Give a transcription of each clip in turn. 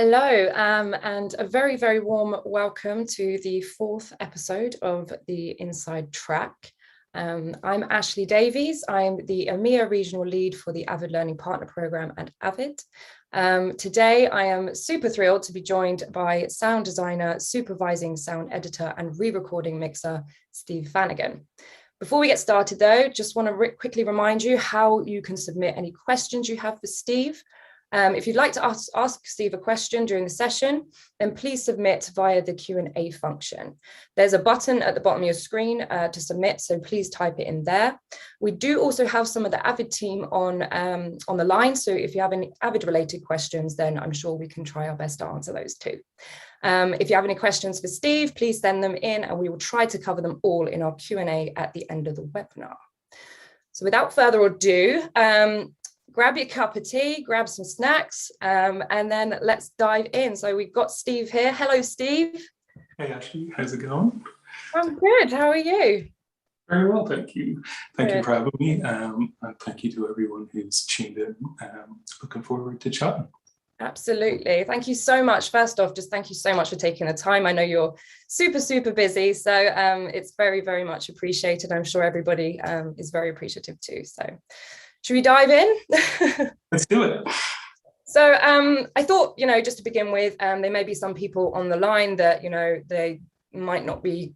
Hello, and a very, very warm welcome to the fourth episode of the Inside Track. I'm Ashley Davies. I'm the EMEA Regional Lead for the Avid Learning Partner Program at Avid. Today, I am super thrilled to be joined by sound designer, supervising sound editor, and re-recording mixer, Steve Fanagan. Before we get started, though, just want to quickly remind you how you can submit any questions you have for Steve. If you'd like to ask Steve a question during the session, then please submit via the Q&A function. There's a button at the bottom of your screen to submit, so please type it in there. We do also have some of the Avid team on the line, so if you have any Avid-related questions, then I'm sure we can try our best to answer those too. If you have any questions for Steve, please send them in, and we will try to cover them all in our Q&A at the end of the webinar. So without further ado, grab your cup of tea, grab some snacks, and then let's dive in. So we've got Steve here. Hello, Steve. Hey, Ashley. How's it going? I'm good. How are you? Very well, thank you. Thank you for having me, and thank you to everyone who's tuned in. Looking forward to chatting. Absolutely. Thank you so much. First off, just thank you so much for taking the time. I know you're super, super busy, so it's very, very much appreciated. I'm sure everybody is very appreciative too. So should we dive in? Let's do it. So I thought, just to begin with, there may be some people on the line that, they might not be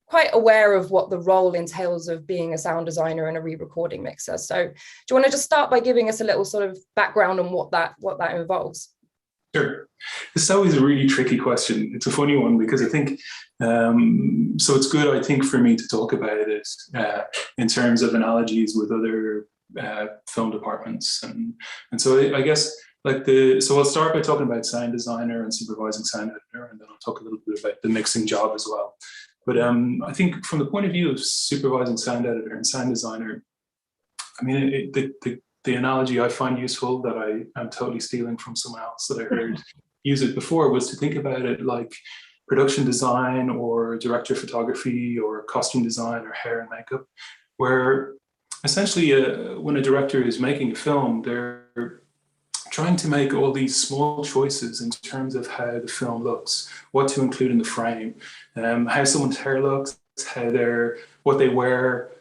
quite aware of what the role entails of being a sound designer and a re-recording mixer. So do you want to just start by giving us a little sort of background on what that involves? Sure. This is always a really tricky question. It's a funny one because I think, so it's good, I think, for me to talk about it in terms of analogies with other film departments, and so I guess so I'll start by talking about sound designer and supervising sound editor, and then I'll talk a little bit about the mixing job as well. But I think from the point of view of supervising sound editor and sound designer, I mean, the analogy I find useful that I am totally stealing from someone else that I heard use it before was to think about it like production design or director of photography or costume design or hair and makeup, where essentially, when a director is making a film, they're trying to make all these small choices in terms of how the film looks, what to include in the frame, how someone's hair looks, what they wear,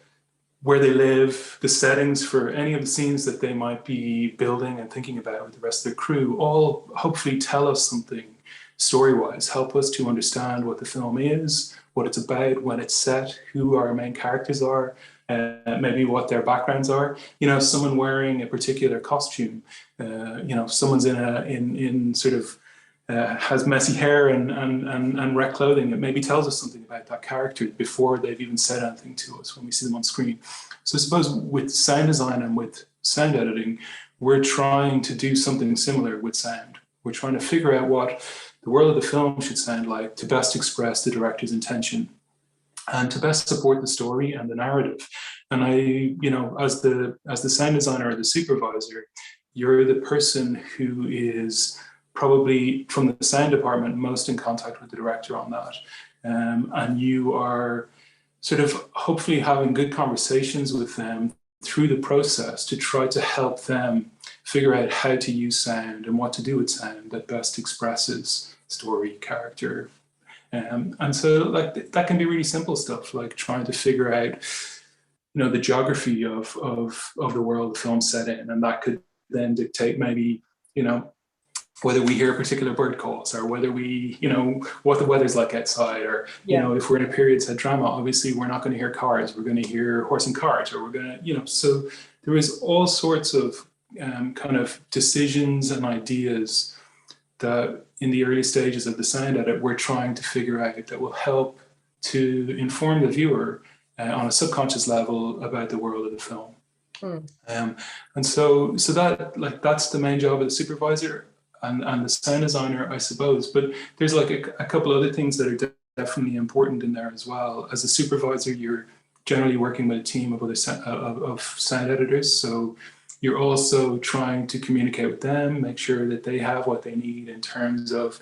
where they live, the settings for any of the scenes that they might be building and thinking about with the rest of the crew, all hopefully tell us something story-wise, help us to understand what the film is, what it's about, when it's set, who our main characters are, maybe what their backgrounds are. Someone wearing a particular costume, someone's in sort of has messy hair and wet clothing. It maybe tells us something about that character before they've even said anything to us when we see them on screen. So I suppose with sound design and with sound editing, we're trying to do something similar with sound. We're trying to figure out what the world of the film should sound like to best express the director's intention and to best support the story and the narrative. And as the sound designer or the supervisor, you're the person who is probably from the sound department most in contact with the director on that. And you are sort of hopefully having good conversations with them through the process to try to help them figure out how to use sound and what to do with sound that best expresses story, character. And so that can be really simple stuff, like trying to figure out, the geography of the world the film's set in, and that could then dictate maybe, whether we hear particular bird calls or whether we, what the weather's like outside, or, if we're in a period set drama, obviously we're not going to hear cars, we're going to hear horse and cart, or we're going to, so there is all sorts of kind of decisions and ideas that in the early stages of the sound edit, we're trying to figure out that will help to inform the viewer on a subconscious level about the world of the film. And so that that's the main job of the supervisor and the sound designer, I suppose. But there's a couple other things that are definitely important in there as well. As a supervisor, you're generally working with a team of other sound editors. So you're also trying to communicate with them, make sure that they have what they need in terms of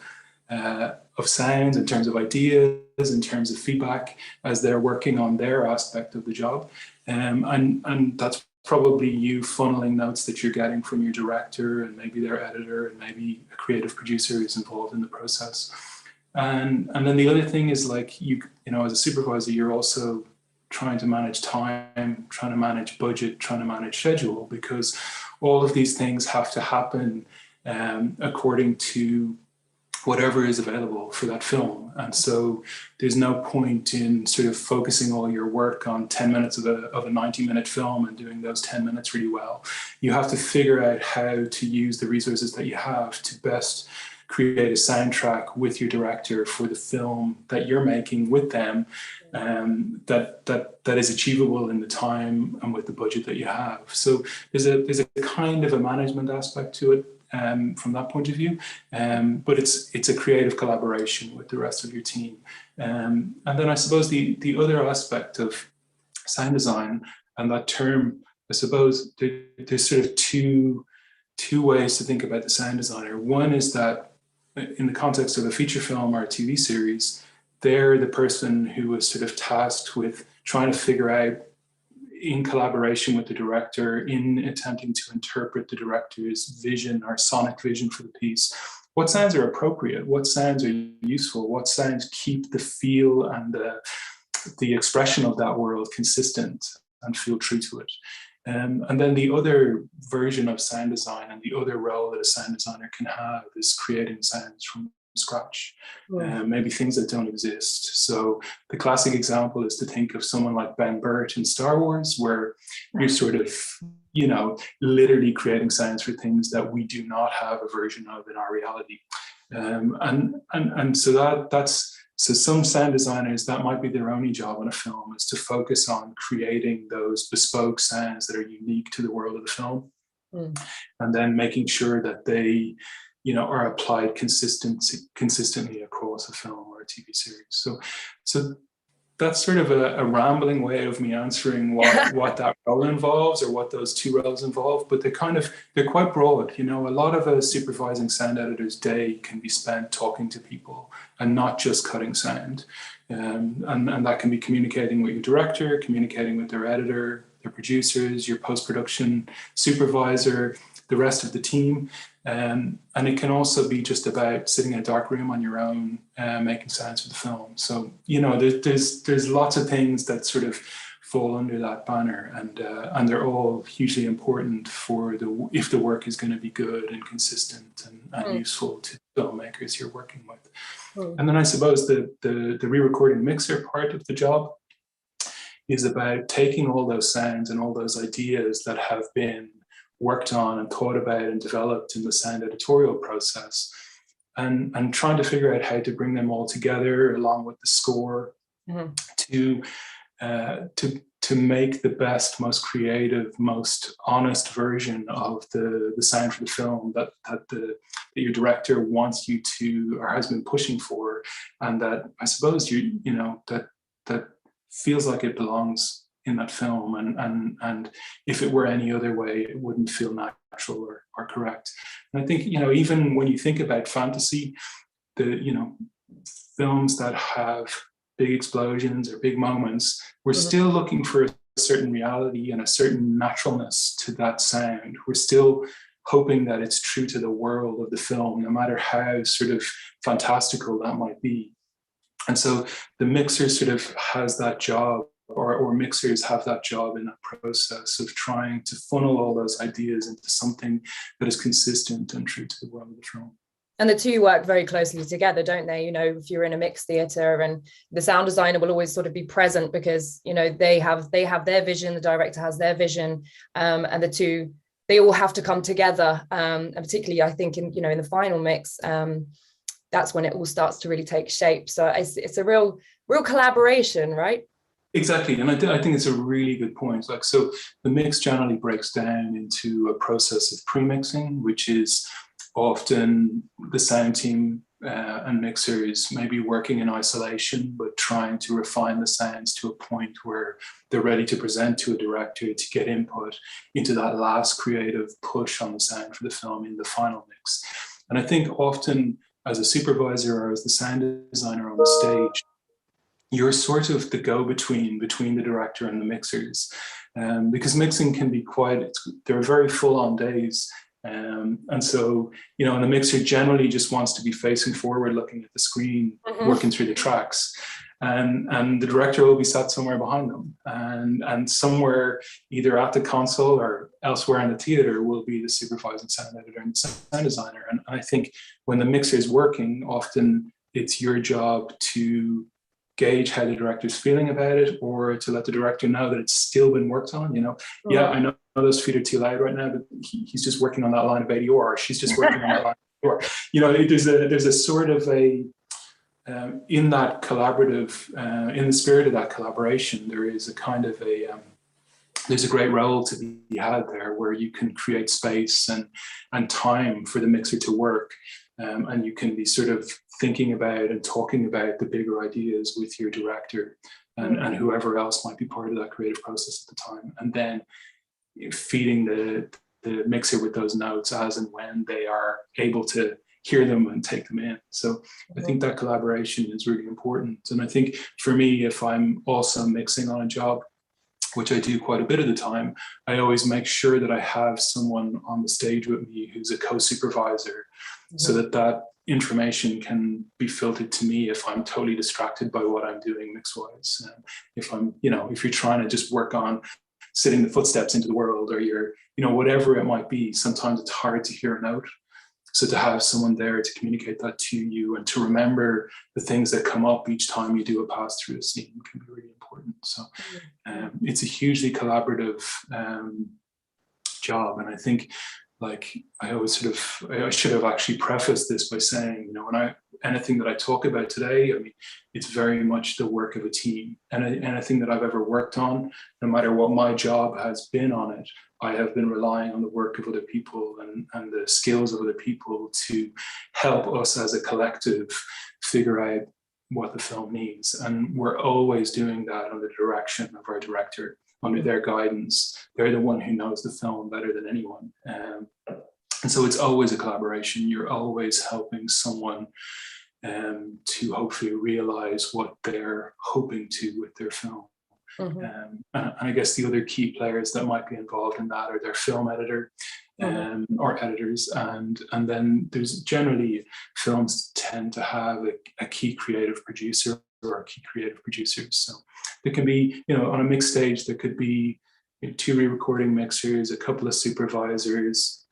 sounds, in terms of ideas, in terms of feedback as they're working on their aspect of the job. And that's probably you funneling notes that you're getting from your director and maybe their editor and maybe a creative producer who's involved in the process. And then the other thing is, like, you know, as a supervisor, you're also trying to manage time, trying to manage budget, trying to manage schedule, because all of these things have to happen according to whatever is available for that film. And so there's no point in sort of focusing all your work on 10 minutes of a 90-minute film and doing those 10 minutes really well. You have to figure out how to use the resources that you have to best create a soundtrack with your director for the film that you're making with them, that is achievable in the time and with the budget that you have. So there's a kind of a management aspect to it, from that point of view, but it's a creative collaboration with the rest of your team. And then I suppose the other aspect of sound design, and that term, I suppose there's sort of two ways to think about the sound designer. One is that in the context of a feature film or a TV series, they're the person who was sort of tasked with trying to figure out, in collaboration with the director, in attempting to interpret the director's vision or sonic vision for the piece, what sounds are appropriate, what sounds are useful, what sounds keep the feel and the expression of that world consistent and feel true to it. And then the other version of sound design and the other role that a sound designer can have is creating sounds from scratch, maybe things that don't exist. So the classic example is to think of someone like Ben Burtt in Star Wars, where you're sort of, you know, literally creating sounds for things that we do not have a version of in our reality. And so that's, so some sound designers, that might be their only job on a film, is to focus on creating those bespoke sounds that are unique to the world of the film, and then making sure that they, you know, are applied consistently across a film or a TV series. So that's sort of a rambling way of me answering what that role involves, or what those two roles involve, but they're quite broad. You know, a lot of a supervising sound editor's day can be spent talking to people and not just cutting sound. And that can be communicating with your director, communicating with their editor, their producers, your post-production supervisor, the rest of the team. And it can also be just about sitting in a dark room on your own, making sounds for the film. So, you know, there's lots of things that sort of fall under that banner, and they're all hugely important for if the work is going to be good and consistent and useful to filmmakers you're working with. And then I suppose the re-recording mixer part of the job is about taking all those sounds and all those ideas that have been worked on and thought about and developed in the sound editorial process, and trying to figure out how to bring them all together along with the score, to make the best, most creative, most honest version of the sound for the film that your director wants you to, or has been pushing for, and that I suppose you know that feels like it belongs in that film, and if it were any other way, it wouldn't feel natural or correct. And I think, you know, even when you think about fantasy, you know, films that have big explosions or big moments, we're still looking for a certain reality and a certain naturalness to that sound. We're still hoping that it's true to the world of the film, no matter how sort of fantastical that might be. And so the mixer sort of has that job, or mixers have that job in that process of trying to funnel all those ideas into something that is consistent and true to the world of the film. And the two work very closely together, don't they? You know, if you're in a mixed theatre, and the sound designer will always sort of be present because, you know, they have their vision, the director has their vision, and the two, they all have to come together. And particularly, I think, in the final mix, that's when it all starts to really take shape. So it's a real collaboration, right? Exactly, and I think it's a really good point. Like, so the mix generally breaks down into a process of pre-mixing, which is often the sound team and mixers maybe working in isolation, but trying to refine the sounds to a point where they're ready to present to a director to get input into that last creative push on the sound for the film in the final mix. And I think often as a supervisor or as the sound designer on the stage, you're sort of the go-between between the director and the mixers, because mixing can be they're very full-on days. And so, and the mixer generally just wants to be facing forward, looking at the screen, working through the tracks. And the director will be sat somewhere behind them, and somewhere either at the console or elsewhere in the theater will be the supervising sound editor and the sound designer. And I think when the mixer is working, often it's your job to gauge how the director's feeling about it, or to let the director know that it's still been worked on. Yeah, I know those feet are too loud right now, but he's just working on that line of 80 or she's just working on that line of 80 or. There's a sort of a in that collaborative, in the spirit of that collaboration, there is a kind of there's a great role to be had there, where you can create space and time for the mixer to work, and you can be sort of thinking about and talking about the bigger ideas with your director and whoever else might be part of that creative process at the time, and then feeding the mixer with those notes as and when they are able to hear them and take them in. So I think that collaboration is really important. And I think for me, if I'm also mixing on a job, which I do quite a bit of the time, I always make sure that I have someone on the stage with me who's a co-supervisor, so that information can be filtered to me if I'm totally distracted by what I'm doing mix-wise. If I'm, if you're trying to just work on sitting the footsteps into the world, or you're, whatever it might be, sometimes it's hard to hear a note. So to have someone there to communicate that to you and to remember the things that come up each time you do a pass through a scene can be really important. So it's a hugely collaborative job. And I think, like, I always I should have actually prefaced this by saying, anything that I talk about today, it's very much the work of a team. And anything that I've ever worked on, no matter what my job has been on it, I have been relying on the work of other people and the skills of other people to help us as a collective figure out what the film needs. And we're always doing that under the direction of our director, under their guidance. They're the one who knows the film better than anyone. And so it's always a collaboration. You're always helping someone to hopefully realize what they're hoping to with their film. And I guess the other key players that might be involved in that are their film editor or editors. And then there's generally, films tend to have a key creative producer or key creative producers. So there can be, on a mixed stage, there could be 2 re-recording mixers, a couple of supervisors,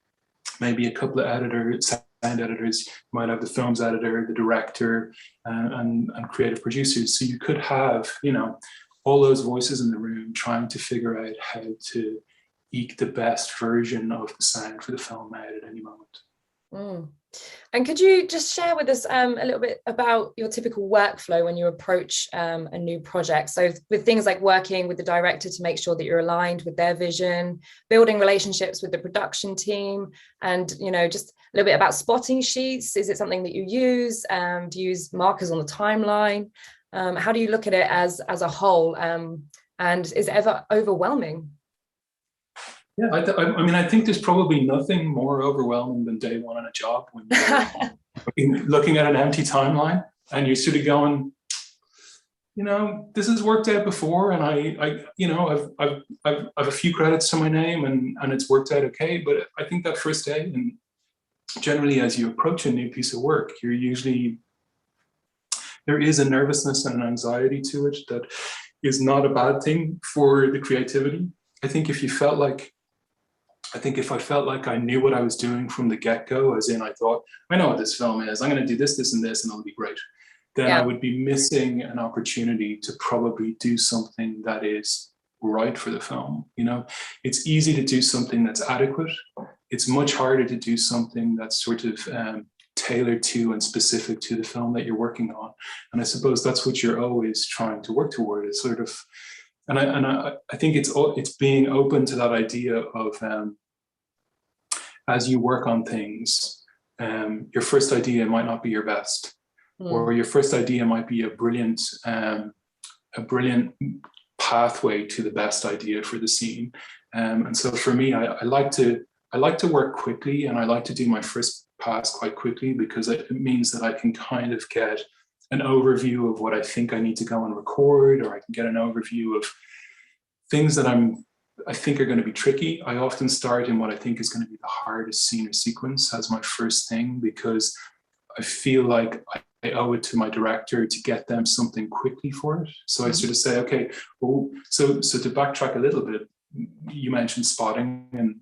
maybe a couple of editors, sound editors. You might have the film's editor, the director, and creative producers. So you could have, all those voices in the room trying to figure out how to eke the best version of the sound for the film out at any moment. And could you just share with us a little bit about your typical workflow when you approach a new project? So with things like working with the director to make sure that you're aligned with their vision, building relationships with the production team, and just a little bit about spotting sheets. Is it something that you use? Do you use markers on the timeline? How do you look at it as a whole? And is it ever overwhelming? Yeah, I think there's probably nothing more overwhelming than day one on a job when you're looking at an empty timeline and you're sort of going, this has worked out before, and I've a few credits to my name, and it's worked out okay. But I think that first day, and generally as you approach a new piece of work, there is a nervousness and an anxiety to it that is not a bad thing for the creativity. I think if I felt like I knew what I was doing from the get-go, as in I thought, I know what this film is, I'm going to do this, this, and this, and it'll be great, then I would be missing an opportunity to probably do something that is right for the film. It's easy to do something that's adequate. It's much harder to do something that's sort of tailored to and specific to the film that you're working on. And I suppose that's what you're always trying to work toward, is sort of. And I think it's being open to that idea of as you work on things, your first idea might not be your best, or your first idea might be a brilliant pathway to the best idea for the scene. And so for me, I like to work quickly, and I like to do my first pass quite quickly, because it means that I can kind of get an overview of what I think I need to go and record, or I can get an overview of things that I think are going to be tricky. I often start in what I think is going to be the hardest scene or sequence as my first thing, because I feel like I owe it to my director to get them something quickly for it. So I sort of say, okay, well, so to backtrack a little bit, you mentioned spotting, and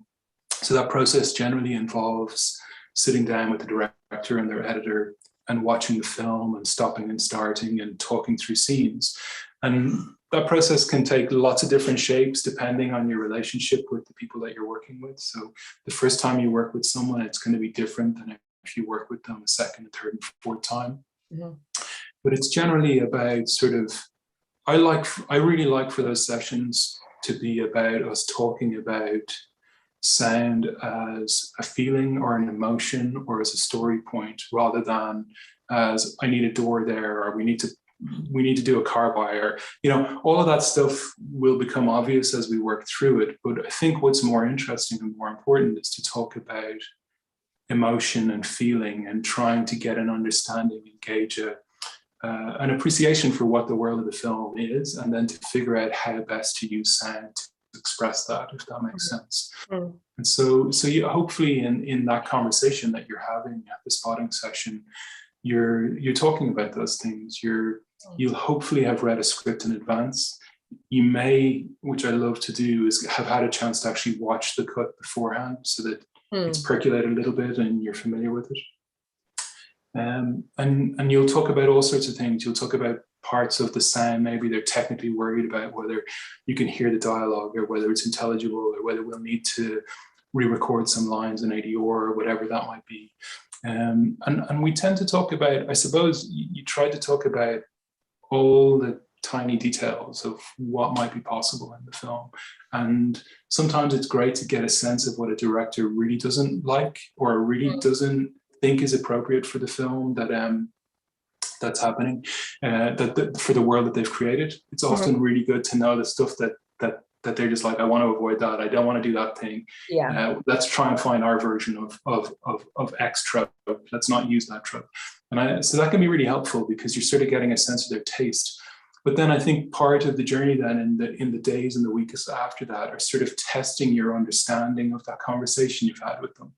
so that process generally involves sitting down with the director and their editor and watching the film and stopping and starting and talking through scenes. And that process can take lots of different shapes depending on your relationship with the people that you're working with. So the first time you work with someone, it's going to be different than if you work with them a second, third, and fourth time. Mm-hmm. But it's generally about sort of, I really like for those sessions to be about us talking about sound as a feeling or an emotion or as a story point, rather than as I need a door there, or we need to do a car buy, or, you know, all of that stuff will become obvious as we work through it. But I think what's more interesting and more important is to talk about emotion and feeling, and trying to get an understanding, engage an appreciation for what the world of the film is, and then to figure out how best to use sound to express that, if that makes sense. And so you hopefully in that conversation that you're having at the spotting session, you're talking about those things. You'll hopefully have read a script in advance. You may, which I love to do, is have had a chance to actually watch the cut beforehand, so that it's percolated a little bit and you're familiar with it. And you'll talk about all sorts of things. You'll talk about parts of the sound. Maybe they're technically worried about whether you can hear the dialogue, or whether it's intelligible, or whether we'll need to re-record some lines in ADR, or whatever that might be. And we tend to talk about, I suppose, you try to talk about all the tiny details of what might be possible in the film. And sometimes it's great to get a sense of what a director really doesn't like, or really doesn't think is appropriate for the film that's happening, for the world that they've created. It's often really good to know the stuff that they're just like, I want to avoid that. I don't want to do that thing. Let's try and find our version of X trope. Let's not use that trope. And so that can be really helpful, because you're sort of getting a sense of their taste. But then I think part of the journey then in the days and the weeks after that are sort of testing your understanding of that conversation you've had with them.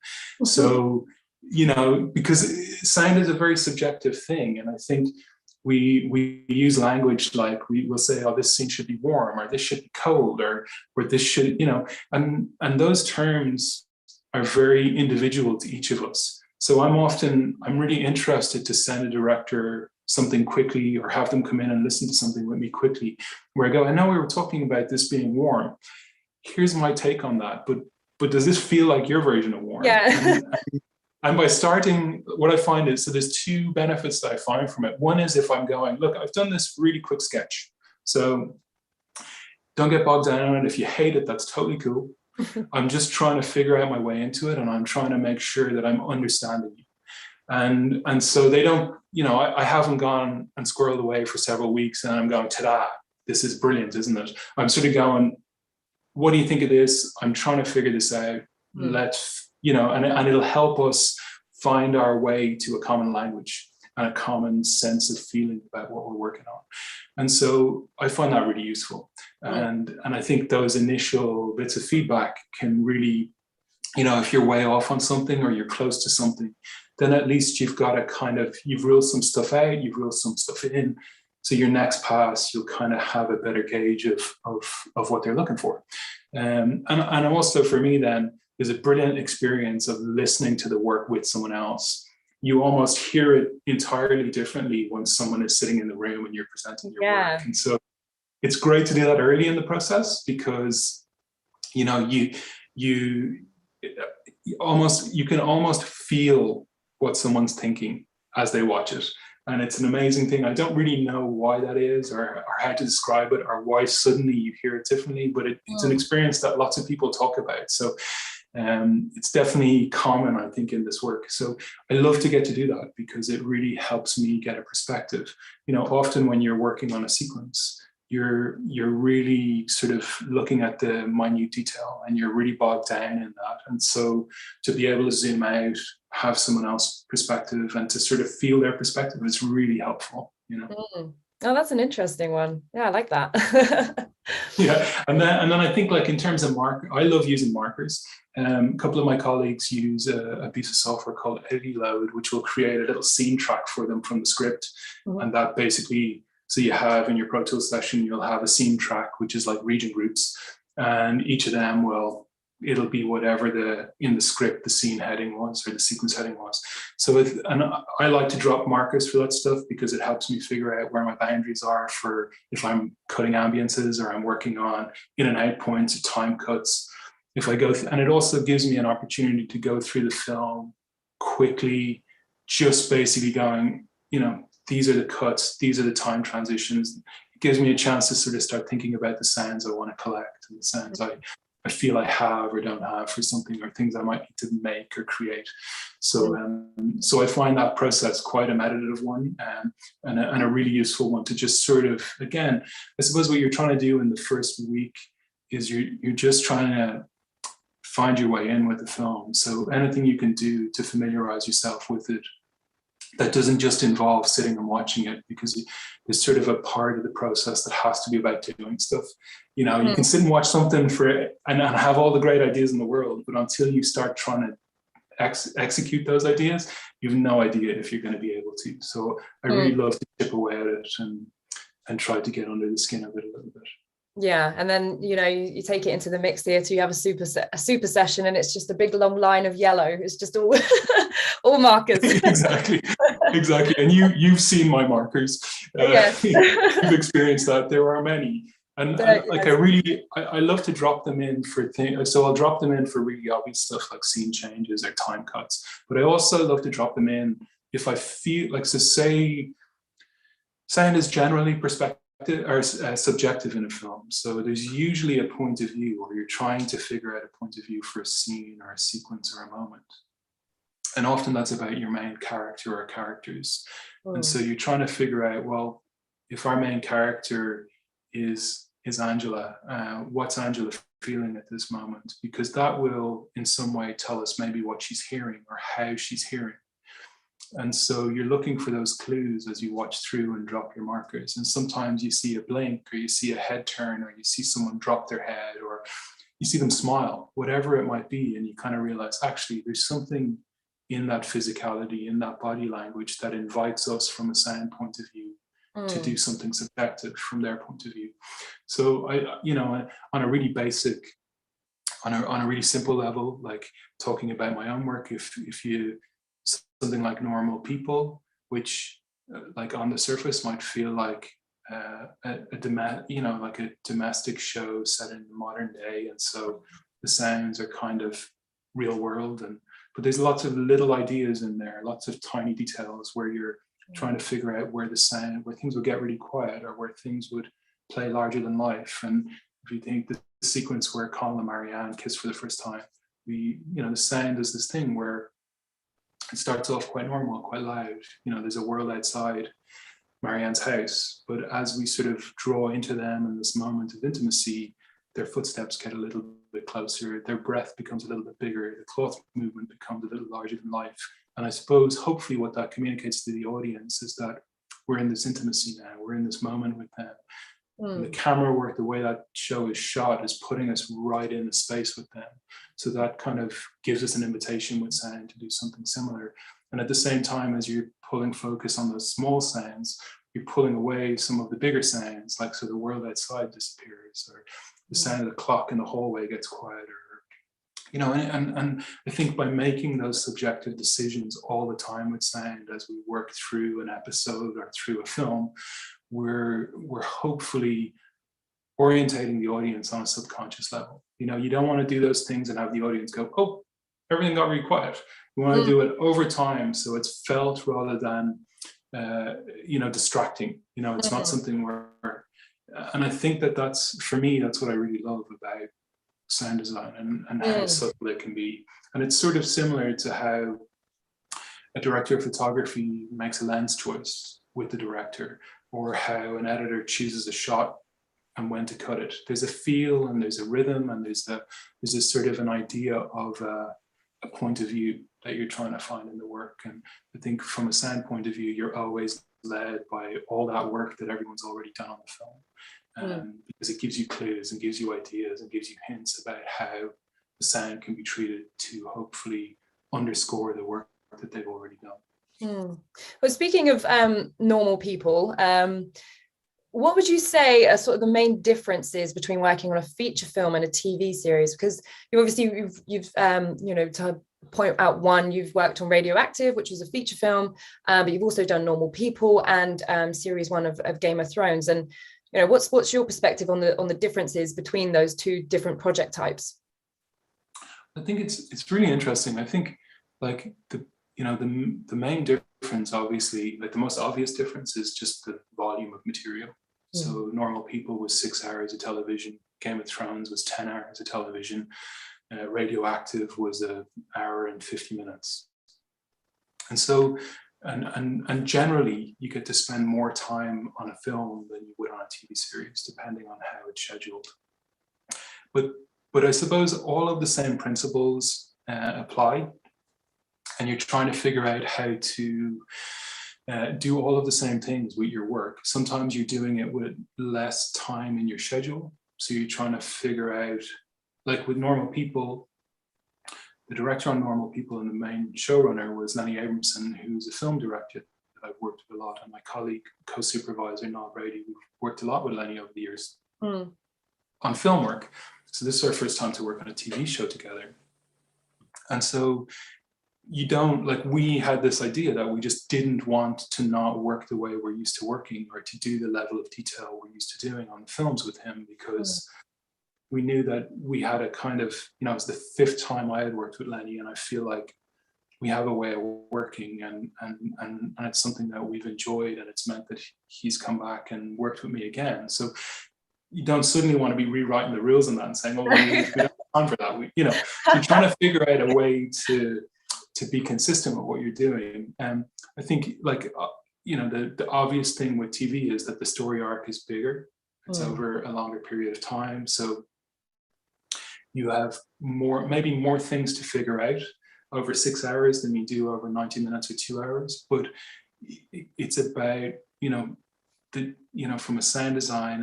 So, you know, because sound is a very subjective thing. And I think we use language like, we will say, oh, this scene should be warm, or this should be cold, or this should, you know, and those terms are very individual to each of us. So I'm really interested to send a director something quickly, or have them come in and listen to something with me quickly, where I go, I know we were talking about this being warm. Here's my take on that, but does this feel like your version of warm? Yeah. And by starting, what I find is, so there's two benefits that I find from it. One is if I'm going, look, I've done this really quick sketch, so don't get bogged down on it. If you hate it, that's totally cool. I'm just trying to figure out my way into it, and I'm trying to make sure that I'm understanding you. And so they don't, you know, I haven't gone and squirreled away for several weeks and I'm going, ta-da, this is brilliant, isn't it? I'm sort of going, what do you think of this? I'm trying to figure this out. Let's, you know, and it'll help us find our way to a common language and a common sense of feeling about what we're working on. And so I find that really useful. And I think those initial bits of feedback can really, you know, if you're way off on something or you're close to something, then at least you've got a kind of, you've ruled some stuff out, you've ruled some stuff in. So your next pass, you'll kind of have a better gauge of what they're looking for. And also for me then, there's a brilliant experience of listening to the work with someone else. You almost hear it entirely differently when someone is sitting in the room and you're presenting your work. And so it's great to do that early in the process, because, you know, you can almost feel what someone's thinking as they watch it. And it's an amazing thing. I don't really know why that is, or how to describe it, or why suddenly you hear it differently, but it's an experience that lots of people talk about. So it's definitely common, I think, in this work. So I love to get to do that, because it really helps me get a perspective. You know, often when you're working on a sequence, you're really sort of looking at the minute detail, and you're really bogged down in that. And so to be able to zoom out have someone else's perspective and to sort of feel their perspective is really helpful, you know. Oh, that's an interesting one. Yeah, I like that. Yeah, and then I think, like, in terms of I love using markers. A couple of my colleagues use a piece of software called Avid, which will create a little scene track for them from the script. And that basically, so you have in your Pro Tools session, you'll have a scene track, which is like region groups, and each of them it'll be whatever in the script the scene heading was or the sequence heading was. So and I like to drop markers for that stuff because it helps me figure out where my boundaries are for if I'm cutting ambiences or I'm working on in and out points or time cuts. If I go and it also gives me an opportunity to go through the film quickly, just basically going, you know, these are the cuts, these are the time transitions. It gives me a chance to sort of start thinking about the sounds I want to collect and the sounds I feel I have or don't have for something, or things I might need to make or create. So I find that process quite a meditative one, and a really useful one to just sort of, again, I suppose what you're trying to do in the first week is you're just trying to find your way in with the film. So anything you can do to familiarize yourself with it that doesn't just involve sitting and watching it, because there's sort of a part of the process that has to be about doing stuff. You know, you can sit and watch something and have all the great ideas in the world, but until you start trying to execute those ideas, you have no idea if you're going to be able to. So I really love to chip away at it and try to get under the skin of it a little bit. Yeah, and then, you know, you take it into the mixed theatre, you have a super session, and it's just a big long line of yellow. It's just all all markers. Exactly. And you've seen my markers. Yes. You've experienced that. There are many. And like, I love to drop them in for things. So I'll drop them in for really obvious stuff like scene changes or time cuts. But I also love to drop them in if I feel like, so say sound is generally perspective or subjective in a film. So there's usually a point of view, or you're trying to figure out a point of view for a scene or a sequence or a moment. And often that's about your main character or characters. And so you're trying to figure out, well, if our main character is Angela, what's Angela feeling at this moment? Because that will in some way tell us maybe what she's hearing or how she's hearing. And so you're looking for those clues as you watch through and drop your markers. And sometimes you see a blink, or you see a head turn, or you see someone drop their head, or you see them smile, whatever it might be. And you kind of realize, actually, there's something in that physicality, in that body language that invites us from a sound point of view to do something subjective from their point of view. So on a really basic, on a really simple level, like talking about my own work, if you something like Normal People, which like on the surface might feel like like a domestic show set in the modern day, and so the sounds are kind of real world, but there's lots of little ideas in there, lots of tiny details where you're trying to figure out where things would get really quiet, or where things would play larger than life. And if you think the sequence where Colin and Marianne kiss for the first time, the sound is this thing where it starts off quite normal, quite loud. You know, there's a world outside Marianne's house, but as we sort of draw into them in this moment of intimacy, their footsteps get a little bit closer, their breath becomes a little bit bigger, the cloth movement becomes a little larger than life. And I suppose hopefully what that communicates to the audience is that we're in this intimacy now, we're in this moment with them. And the camera work, the way that show is shot, is putting us right in the space with them. So that kind of gives us an invitation with sound to do something similar. And at the same time, as you're pulling focus on those small sounds, you're pulling away some of the bigger sounds, like so the world outside disappears, or the sound of the clock in the hallway gets quieter. You know, and I think by making those subjective decisions all the time with sound as we work through an episode or through a film, we're hopefully orientating the audience on a subconscious level. You know, you don't want to do those things and have the audience go, oh, everything got really quiet. You want to do it over time, so it's felt rather than distracting. You know, it's not something where, and I think that's, for me, that's what I really love about sound design and how subtle it can be. And it's sort of similar to how a director of photography makes a lens choice with the director, or how an editor chooses a shot and when to cut it. There's a feel and there's a rhythm and there's a sort of an idea of a point of view that you're trying to find in the work. And I think from a sound point of view, you're always led by all that work that everyone's already done on the film, because it gives you clues and gives you ideas and gives you hints about how the sound can be treated to hopefully underscore the work that they've already done. Well, speaking of normal people, what would you say are sort of the main differences between working on a feature film and a TV series? Because you've you know, to point out one, you've worked on Radioactive, which was a feature film, but you've also done Normal People and series 1 of Game of Thrones. And you know, what's your perspective on the differences between those two different project types? I think it's really interesting. I think like the main difference, obviously, like the most obvious difference is just the volume of material. So Normal People was 6 hours of television. Game of Thrones was 10 hours of television. Radioactive was 1 hour and 50 minutes. And so, and generally, you get to spend more time on a film than you would on a TV series, depending on how it's scheduled. But I suppose all of the same principles apply, and you're trying to figure out how to do all of the same things with your work. Sometimes you're doing it with less time in your schedule. So you're trying to figure out, like with Normal People, the director on Normal People and the main showrunner was Lenny, who's a film director that I've worked with a lot, and my colleague, co-supervisor, Noel Brady. We've worked a lot with Lenny over the years on film work. So this is our first time to work on a TV show together. And so we had this idea that we just didn't want to not work the way we're used to working, or to do the level of detail we're used to doing on the films with him, because we knew that we had a kind of, you know, it was the 5th time I had worked with Lenny, and I feel like we have a way of working, and it's something that we've enjoyed, and it's meant that he's come back and worked with me again. So you don't suddenly want to be rewriting the rules on that and saying, oh, we don't have time for that. So you're trying to figure out a way to be consistent with what you're doing. And I think, like, the obvious thing with TV is that the story arc is bigger. It's over a longer period of time. So you have maybe more things to figure out over 6 hours than you do over 90 minutes or 2 hours. But it's about, from a sound design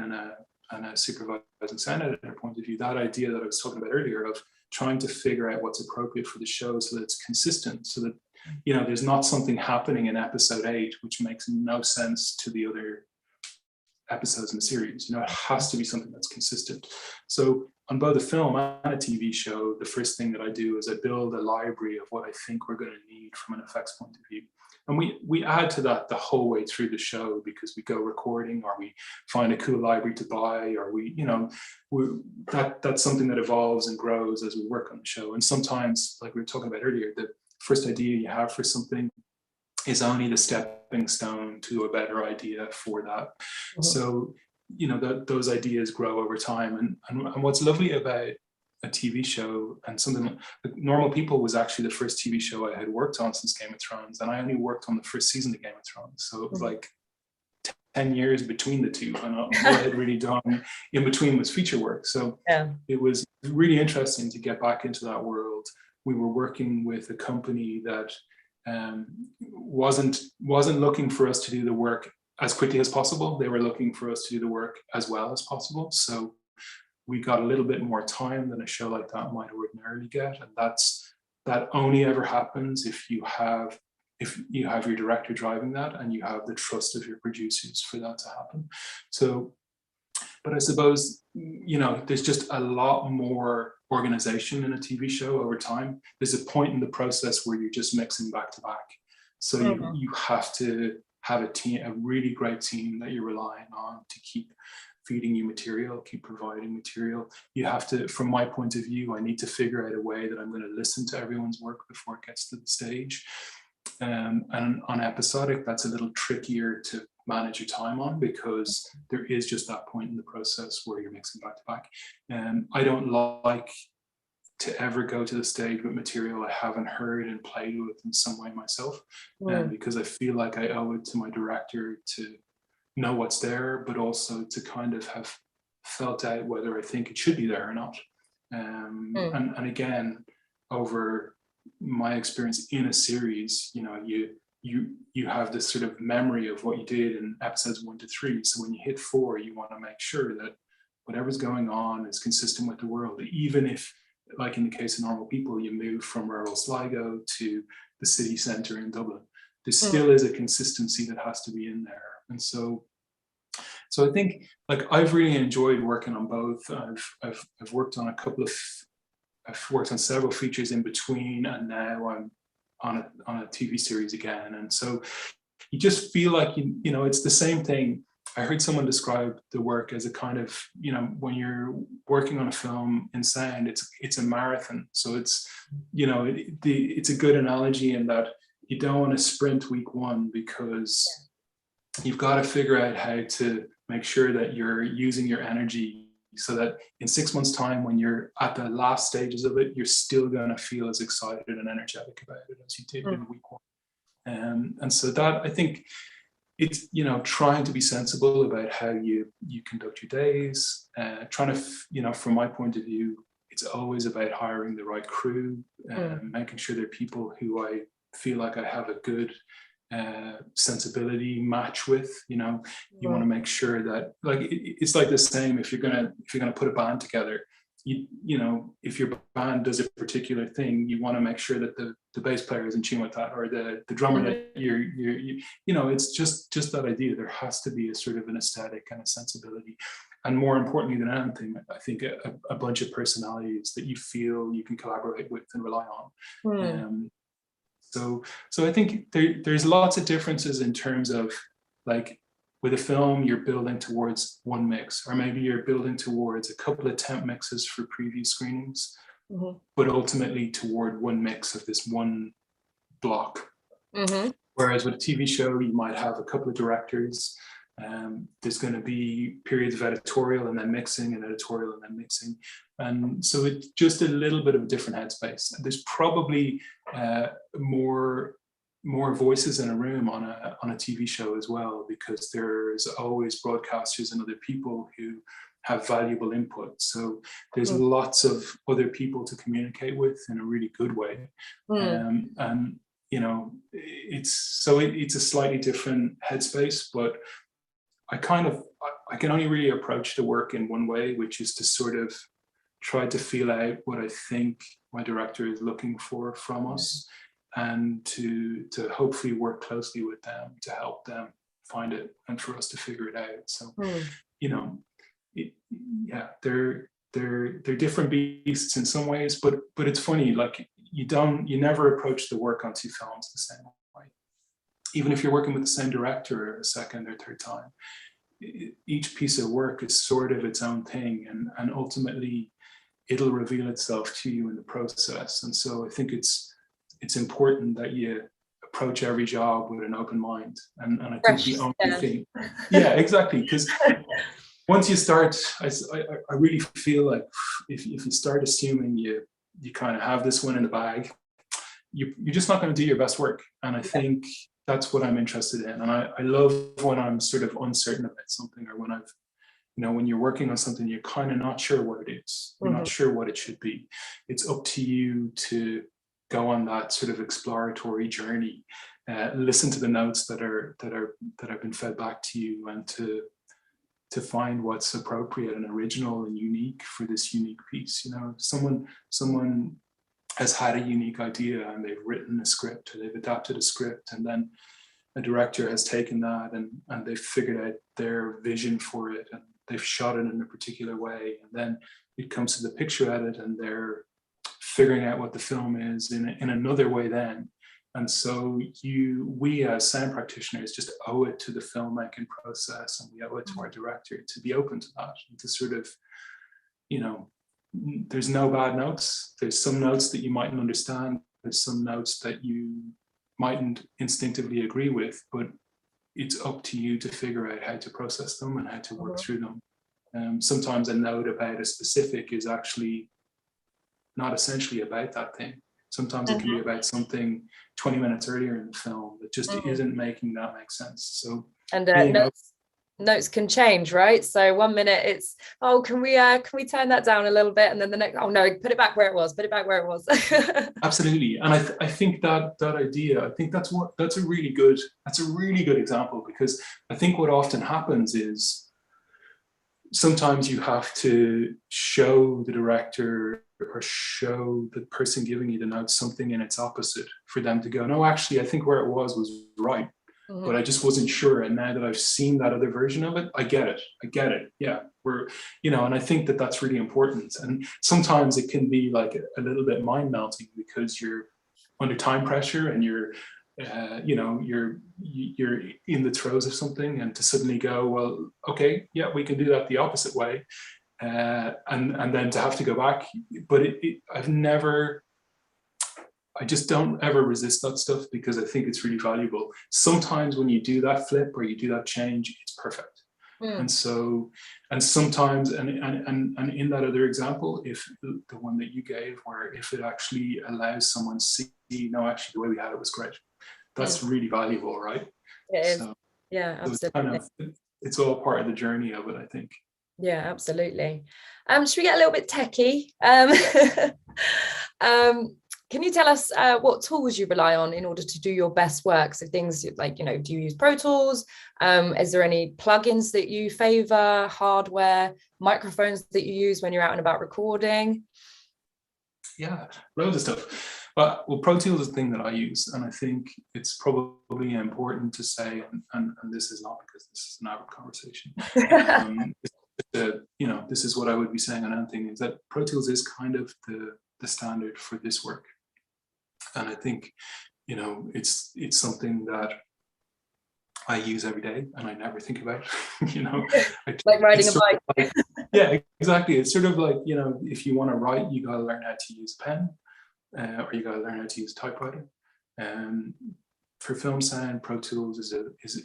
and a supervising sound editor point of view, that idea that I was talking about earlier of trying to figure out what's appropriate for the show so that it's consistent, so that, there's not something happening in episode 8 which makes no sense to the other episodes in the series. It has to be something that's consistent. So on both a film and a TV show, the first thing that I do is I build a library of what I think we're going to need from an effects point of view. And we add to that the whole way through the show, because we go recording, or we find a cool library to buy, or that's something that evolves and grows as we work on the show. And sometimes, like we were talking about earlier, the first idea you have for something is only the stepping stone to a better idea for that. So, those ideas grow over time. And what's lovely about a TV show, and something like Normal People was actually the first TV show I had worked on since Game of Thrones, and I only worked on the first season of Game of Thrones. So it was like 10 years between the two, and all I had really done in between was feature work. So it was really interesting to get back into that world. We were working with a company that wasn't looking for us to do the work as quickly as possible. They were looking for us to do the work as well as possible. So we got a little bit more time than a show like that might ordinarily get. And that only ever happens if you have your director driving that, and you have the trust of your producers for that to happen. So, but I suppose, there's just a lot more organization in a TV show over time. There's a point in the process where you're just mixing back to back. So you have to have a really great team that you're relying on to keep feeding you material, keep providing material. You have to, from my point of view, I need to figure out a way that I'm going to listen to everyone's work before it gets to the stage. And on episodic, that's a little trickier to manage your time on, because there is just that point in the process where you're mixing back to back. And I don't like to ever go to the stage with material I haven't heard and played with in some way myself, because I feel like I owe it to my director to know what's there, but also to kind of have felt out whether I think it should be there or not. And again, over my experience in a series, you know, you have this sort of memory of what you did in episodes 1 to 3. So when you hit 4, you want to make sure that whatever's going on is consistent with the world, even if, like in the case of Normal People, you move from rural Sligo to the city centre in Dublin. There still is a consistency that has to be in there. And so I think, like, I've really enjoyed working on both. I've worked on I've worked on several features in between, and now I'm on a TV series again. And so you just feel like, you know, it's the same thing. I heard someone describe the work as a kind of, you know, when you're working on a film in sound, it's a marathon. So it's, you know, it's a good analogy in that you don't want to sprint week 1, because you've got to figure out how to make sure that you're using your energy so that in 6 months' time, when you're at the last stages of it, you're still going to feel as excited and energetic about it as you did in week 1. And so that, I think, it's, you know, trying to be sensible about how you conduct your days, trying to, you know, from my point of view, it's always about hiring the right crew, making sure they're people who I feel like I have a good sensibility match with. You know, you want to make sure that, like, it's like the same if you're gonna put a band together. You know, if your band does a particular thing, you want to make sure that the bass player is in tune with that, or the drummer that you know, it's just that idea. There has to be a sort of an aesthetic and a sensibility, and more importantly than anything, I think a bunch of personalities that you feel you can collaborate with and rely on. So I think there's lots of differences in terms of, like, with a film, you're building towards one mix, or maybe you're building towards a couple of temp mixes for preview screenings, but ultimately toward one mix of this one block. Whereas with a TV show, you might have a couple of directors. There's going to be periods of editorial and then mixing, and editorial and then mixing. And so it's just a little bit of a different headspace. There's probably more voices in a room on a TV show as well, because there's always broadcasters and other people who have valuable input. So there's lots of other people to communicate with in a really good way. And you know, it's a slightly different headspace, but I can only really approach the work in one way, which is to sort of try to feel out what I think my director is looking for from us, and to hopefully work closely with them to help them find it and for us to figure it out. So, you know, they're different beasts in some ways, but it's funny, like, you never approach the work on 2 films the same way. Even if you're working with the same director a second or third time, each piece of work is sort of its own thing, and ultimately it'll reveal itself to you in the process. And so I think it's important that you approach every job with an open mind. And I think the only thing, exactly, because once you start, I really feel like if you start assuming you kind of have this one in the bag, you're just not going to do your best work. And I think that's what I'm interested in. And I love when I'm sort of uncertain about something, or when when you're working on something, you're kind of not sure what it is. You're not sure what it should be. It's up to you to go on that sort of exploratory journey, listen to the notes that have been fed back to you, and to find what's appropriate and original and unique for this unique piece. You know, someone has had a unique idea and they've written a script, or they've adapted a script, and then a director has taken that and they've figured out their vision for it, and they've shot it in a particular way, and then it comes to the picture edit and they're figuring out what the film is in another way then. And so we as sound practitioners just owe it to the filmmaking process, and we owe it to our director to be open to that, and to sort of, you know, there's no bad notes. There's some notes that you mightn't understand. There's some notes that you mightn't instinctively agree with, but it's up to you to figure out how to process them and how to work through them. Sometimes a note about a specific is actually not essentially about that thing. Sometimes it can be about something 20 minutes earlier in the film that just isn't making that make sense. So, notes can change, right? So one minute it's, oh, can we turn that down a little bit, and then the next, oh no, put it back where it was. Absolutely. And I think that idea, I think that's a really good example, because I think what often happens is sometimes you have to show the director or show the person giving you the note something in its opposite for them to go, no, actually, I think where it was right. Mm-hmm. But I just wasn't sure. And now that I've seen that other version of it, I get it. Yeah, and I think that that's really important. And sometimes it can be like a little bit mind melting, because you're under time pressure and you're in the throes of something, and to suddenly go, well, okay, yeah, we can do that the opposite way. And then to have to go back. But I just don't ever resist that stuff, because I think it's really valuable. Sometimes when you do that flip or you do that change, it's perfect. Mm. And sometimes, and in that other example, if the one that you gave, where if it actually allows someone to see, no, actually the way we had it was great, that's really valuable, right? It is. Yeah, absolutely. It's all part of the journey of it, I think. Yeah, absolutely. Should we get a little bit techie? Can you tell us what tools you rely on in order to do your best work? So things like, do you use Pro Tools? Is there any plugins that you favor, hardware, microphones that you use when you're out and about recording? Yeah, loads of stuff. Well, Pro Tools is the thing that I use, and I think it's probably important to say, and this is not because this is an Avid conversation. This is what I would be saying on anything, is that Pro Tools is kind of the standard for this work. And I think, it's something that I use every day and I never think about, like riding a bike. Yeah, exactly. It's sort of like, if you want to write, you got to learn how to use a pen, or you got to learn how to use a typewriter. For film sound, Pro Tools is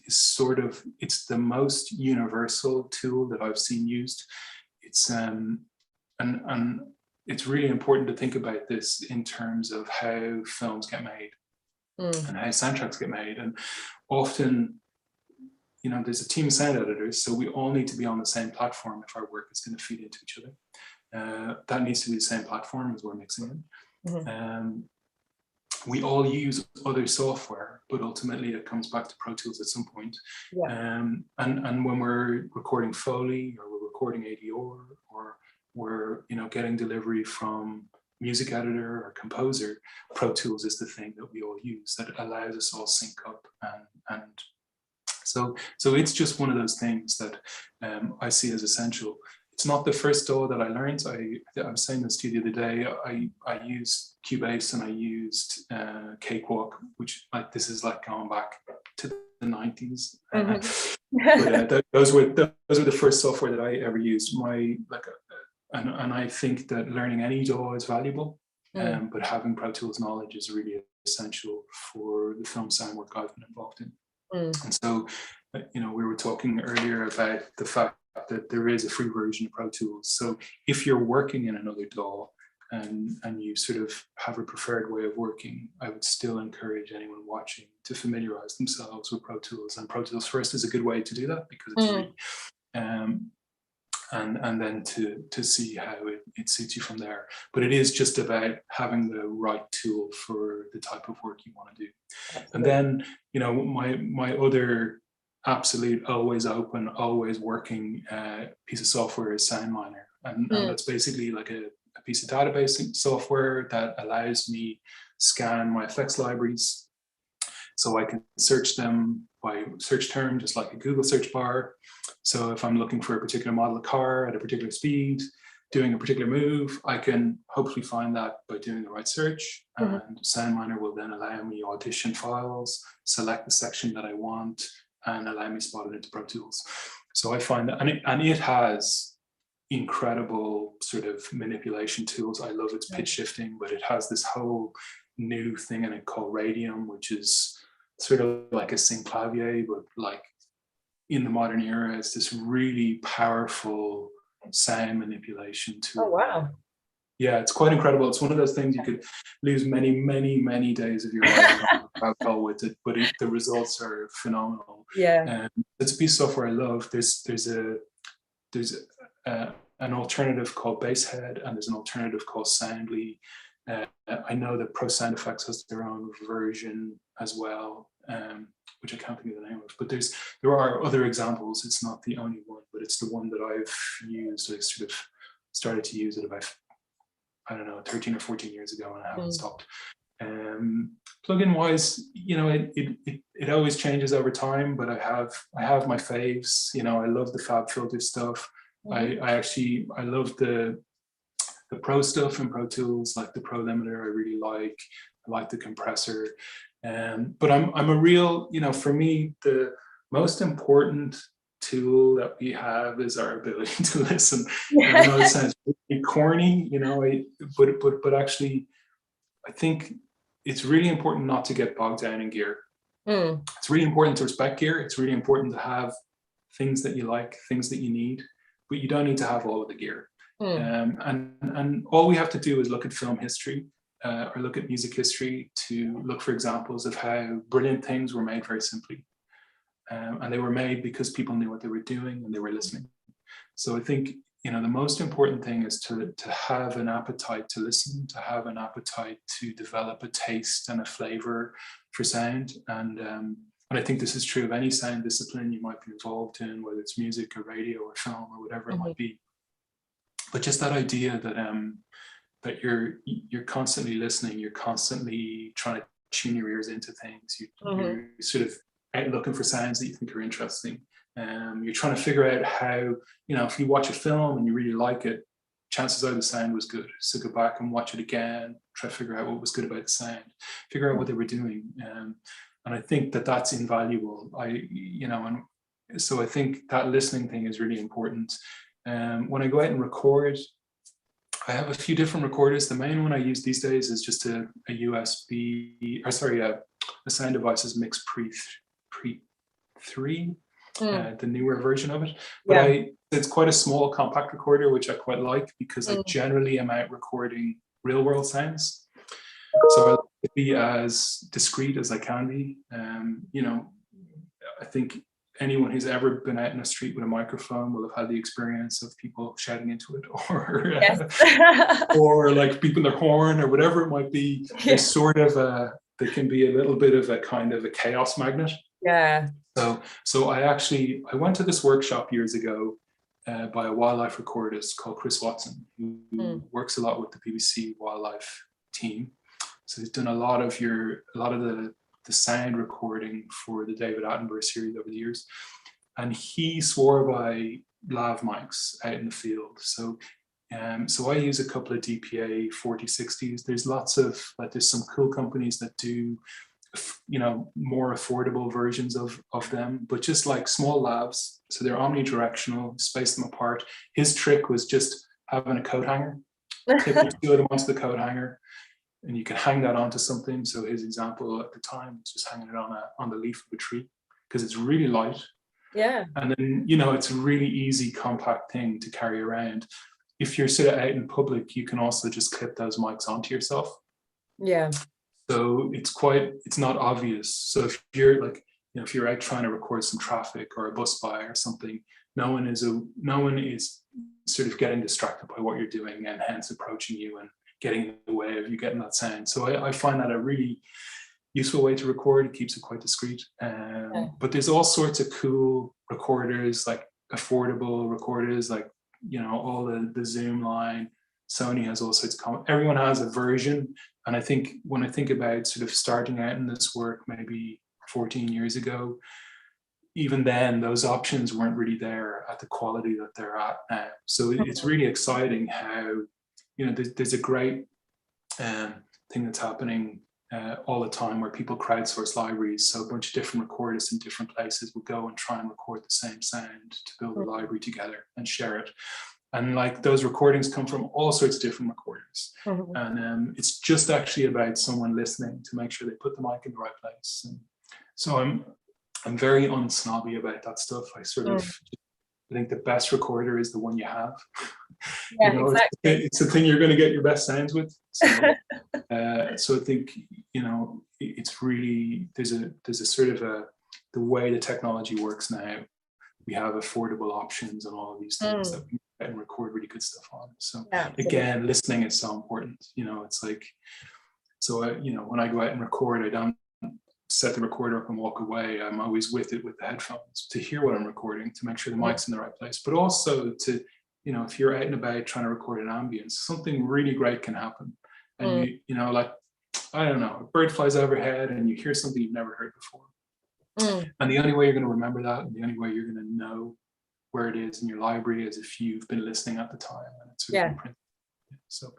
sort of, it's the most universal tool that I've seen used. It's and it's really important to think about this in terms of how films get made and how soundtracks get made. And often, there's a team of sound editors, so we all need to be on the same platform if our work is going to feed into each other. That needs to be the same platform as we're mixing it. Mm-hmm. We all use other software, but ultimately it comes back to Pro Tools at some point. Yeah. And when we're recording Foley, or we're recording ADR, or we're getting delivery from music editor or composer, Pro Tools is the thing that we all use that allows us all sync up, and so it's just one of those things that I see as essential. It's not the first DAW that I learned. I was saying this to you the other day. I used Cubase and I used Cakewalk, which this is like going back to the 90s. Mm-hmm. But those were the first software that I ever used. And I think that learning any DAW is valuable, but having Pro Tools knowledge is really essential for the film sound work I've been involved in. And so, we were talking earlier about the fact that there is a free version of Pro Tools. So if you're working in another DAW and you sort of have a preferred way of working, I would still encourage anyone watching to familiarize themselves with Pro Tools. And Pro Tools First is a good way to do that, because it's free. And then to see how it suits you from there. But it is just about having the right tool for the type of work you want to do. Absolutely. And then, my other absolute, always open, always working piece of software is SoundMiner. And that's basically like a piece of database software that allows me scan my effects libraries, so I can search them by search term, just like a Google search bar. So if I'm looking for a particular model of car at a particular speed, doing a particular move, I can hopefully find that by doing the right search. And SoundMiner will then allow me audition files, select the section that I want, and allow me to spot it into Pro Tools. So I find that, and it has incredible sort of manipulation tools. I love its pitch shifting, but it has this whole new thing in it called Radium, which is sort of like a synclavier, but like in the modern era, it's this really powerful sound manipulation tool. Oh, wow. Yeah, it's quite incredible. It's one of those things you could lose many, many, many days of your life alcohol with it, but the results are phenomenal. Yeah. It's a piece of software I love. There's an alternative called Basehead, and there's an alternative called Soundly. I know that Pro Sound Effects has their own version as well, which I can't think of the name of. But there are other examples. It's not the only one, but it's the one that I've used. I sort of started to use it about, I don't know, 13 or 14 years ago, and I haven't stopped. Plugin wise, you know, it always changes over time, but I have my faves. You know, I love the FabFilter stuff. I love the pro stuff in Pro Tools, like the Pro Limiter. I really like. I like the compressor. But I'm a real, you know, for me, the most important tool that we have is our ability to listen. I know it sounds really corny, you know, but actually, I think it's really important not to get bogged down in gear. It's really important to respect gear. It's really important to have things that you like, things that you need, but you don't need to have all of the gear. And all we have to do is look at film history or look at music history to look for examples of how brilliant things were made very simply. And they were made because people knew what they were doing and they were listening. So I think, you know, the most important thing is to have an appetite to listen, to have an appetite to develop a taste and a flavor for sound. And I think this is true of any sound discipline you might be involved in, whether it's music or radio or film or whatever it might be. But just that idea that you're constantly listening, you're constantly trying to tune your ears into things. You're sort of out looking for sounds that you think are interesting. You're trying to figure out how, you know, if you watch a film and you really like it, chances are the sound was good. So go back and watch it again, try to figure out what was good about the sound, figure out what they were doing. And I think that that's invaluable. And so I think that listening thing is really important. When I go out and record, I have a few different recorders. The main one I use these days is just a sound devices Mix Pre 3. The newer version of it, but it's quite a small compact recorder, which I quite like because I generally am out recording real world sounds, so I like to be as discreet as I can be. You know, I think anyone who's ever been out in the street with a microphone will have had the experience of people shouting into it, or or like beeping their horn or whatever it might be. There's sort of there can be a little bit of a kind of a chaos magnet. So I went to this workshop years ago by a wildlife recordist called Chris Watson, who works a lot with the BBC wildlife team. So he's done a lot of the sound recording for the David Attenborough series over the years. And he swore by lav mics out in the field. So I use a couple of DPA 4060s. There's some cool companies that do, you know, more affordable versions of them, but just like small lavs. So they're omnidirectional, space them apart. His trick was just having a coat hanger, clip the two of them onto the coat hanger, and you can hang that onto something. So his example at the time was just hanging it on the leaf of a tree because it's really light. Yeah. And then, you know, it's a really easy, compact thing to carry around. If you're sort of out in public, you can also just clip those mics onto yourself. Yeah. So it's not obvious. So if you're like, you know, if you're out trying to record some traffic or a bus by or something, no one is sort of getting distracted by what you're doing and hence approaching you and getting in the way of you getting that sound. So I find that a really useful way to record. It keeps it quite discreet. But there's all sorts of cool recorders, like affordable recorders, like, you know, all the Zoom line. Sony has all sorts of everyone has a version. And I think when I think about sort of starting out in this work maybe 14 years ago, even then those options weren't really there at the quality that they're at now. So it's really exciting how, you know, there's a great thing that's happening all the time where people crowdsource libraries. So a bunch of different recordists in different places will go and try and record the same sound to build a library together and share it. And like those recordings come from all sorts of different recorders. And it's just actually about someone listening to make sure they put the mic in the right place. And so I'm very unsnobby about that stuff. I sort of I think the best recorder is the one you have. Yeah, exactly. It's the thing you're going to get your best sounds with. So, so I think, it's really, there's a sort of the way the technology works now, we have affordable options and all of these things that we can record really good stuff on. So again, listening is so important. It's like, so when I go out and record, I don't set the recorder up and walk away. I'm always with it with the headphones to hear what I'm recording, to make sure the mic's in the right place, but also to, if you're out and about trying to record an ambience, something really great can happen. And like, I don't know, a bird flies overhead and you hear something you've never heard before. And the only way you're going to remember that, and the only way you're going to know where it is in your library, is if you've been listening at the time and it's sort of imprinted. So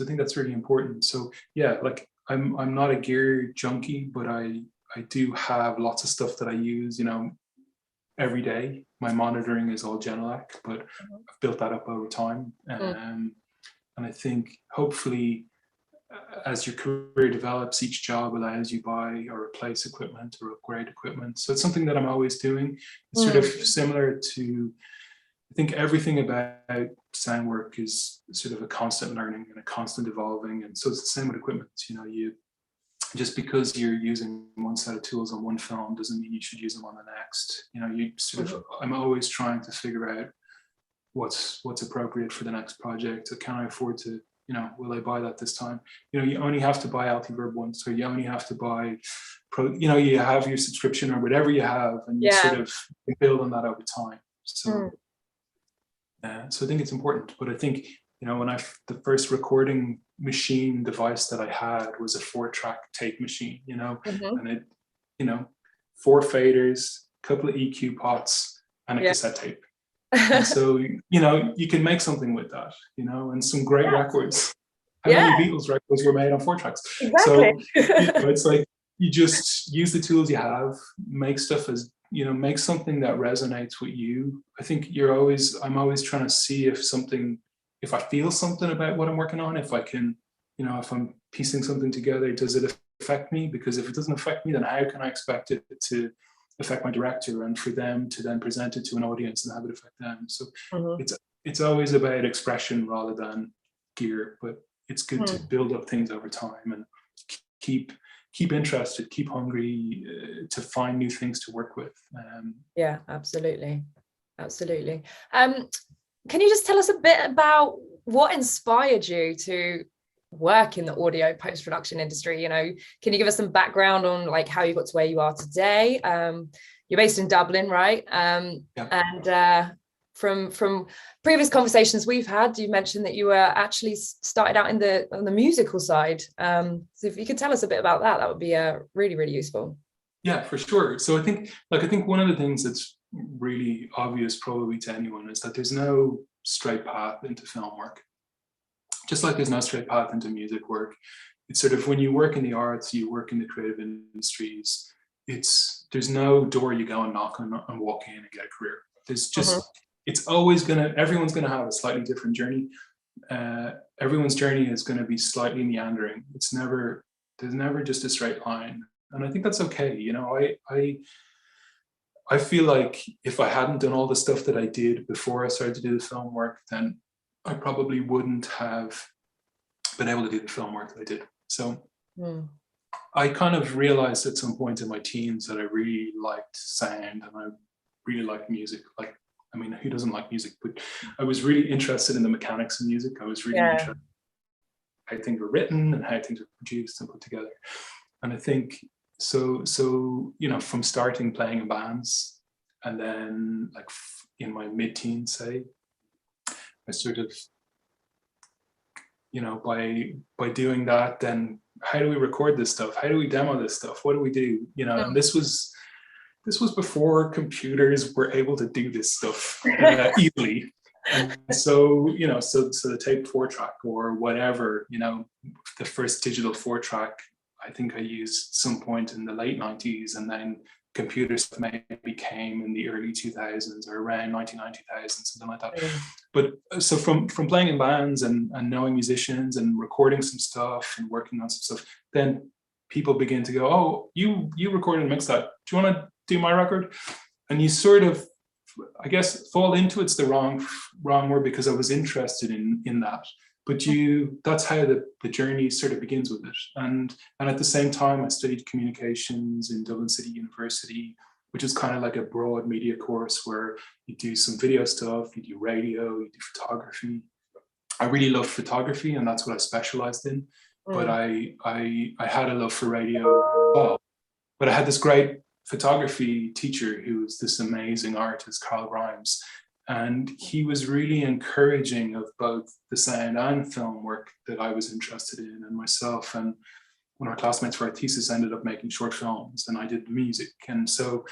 I think that's really important. So yeah, like I'm not a gear junkie, but I do have lots of stuff that I use, every day. My monitoring is all Genelec, but I've built that up over time. And I think hopefully as your career develops, each job allows you buy or replace equipment or upgrade equipment. So it's something that I'm always doing. It's sort of similar to, I think everything about sound work is sort of a constant learning and a constant evolving. And so it's the same with equipment. You just because you're using one set of tools on one film doesn't mean you should use them on the next. You sort of, I'm always trying to figure out what's appropriate for the next project. So can I afford to, will I buy that this time? You only have to buy Altiverb once, or you only have to buy you have your subscription or whatever you have, and you sort of build on that over time. So so I think it's important. But I think, when the first recording machine device that I had was a 4-track tape machine, and it, 4 faders, a couple of EQ pots, and a cassette tape. And so, you can make something with that, and some great records. How many Beatles records were made on 4 tracks? Exactly. So, it's like, you just use the tools you have, make stuff make something that resonates with you. I think I'm always trying to see if I feel something about what I'm working on, if I can, if I'm piecing something together, does it affect me? Because if it doesn't affect me, then how can I expect it to affect my director and for them to then present it to an audience and have it affect them? So it's always about expression rather than gear, but it's good to build up things over time and keep interested, keep hungry to find new things to work with. Yeah, absolutely. Can you just tell us a bit about what inspired you to work in the audio post-production industry? Can you give us some background on like how you got to where you are today? You're based in Dublin, right? And from previous conversations we've had, you mentioned that you were actually started out on the musical side. So if you could tell us a bit about that, that would be really, really useful. Yeah, for sure. So I think one of the things that's really obvious probably to anyone is that there's no straight path into film work. Just like there's no straight path into music work. It's sort of, when you work in the arts, you work in the creative industries, there's no door you go and knock on and walk in and get a career. There's just, it's always everyone's gonna have a slightly different journey. Everyone's journey is gonna be slightly meandering. There's never just a straight line. And I think that's okay. I feel like if I hadn't done all the stuff that I did before I started to do the film work, then I probably wouldn't have been able to do the film work that I did. So I kind of realized at some point in my teens that I really liked sound and I really liked music. Like, I mean, who doesn't like music? But I was really interested in the mechanics of music. I was really interested in how things were written and how things were produced and put together. And I think so from starting playing in bands, and then like in my mid-teens, say, I sort of, by doing that, then how do we record this stuff? How do we demo this stuff? What do we do? And this was before computers were able to do this stuff easily. And so, so the tape 4-track or whatever, the first digital 4-track, I think I used some point in the late 90s, and then computers maybe came in the early 2000s or around 1990,000, something like that. But so from playing in bands and knowing musicians and recording some stuff and working on some stuff, then people begin to go, oh, you recorded and mixed that. Do you want to do my record? And you sort of I guess fall into it's the wrong word, because I was interested in that. But that's how the journey sort of begins with it. And at the same time, I studied communications in Dublin City University, which is kind of like a broad media course where you do some video stuff, you do radio, you do photography. I really love photography, and that's what I specialized in. But I had a love for radio as well. But I had this great photography teacher who was this amazing artist, Carl Grimes. And he was really encouraging of both the sound and film work that I was interested in, and myself. And one of our classmates for our thesis ended up making short films, and I did the music. And so,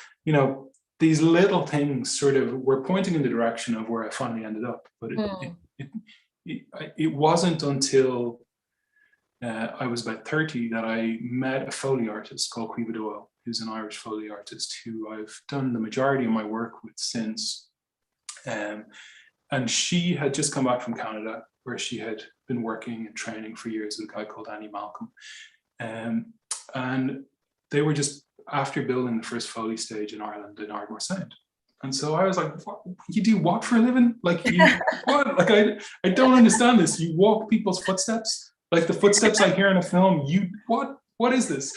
these little things sort of were pointing in the direction of where I finally ended up. But it wasn't until I was about 30 that I met a Foley artist called Cuba Doyle, who's an Irish Foley artist who I've done the majority of my work with since. And she had just come back from Canada, where she had been working and training for years with a guy called Andy Malcolm. And they were just after building the first Foley stage in Ireland in Ardmore Sound. And so I was like, you do what for a living? Like, what? Like, I don't understand this. You walk people's footsteps, like the footsteps I hear in a film. What is this?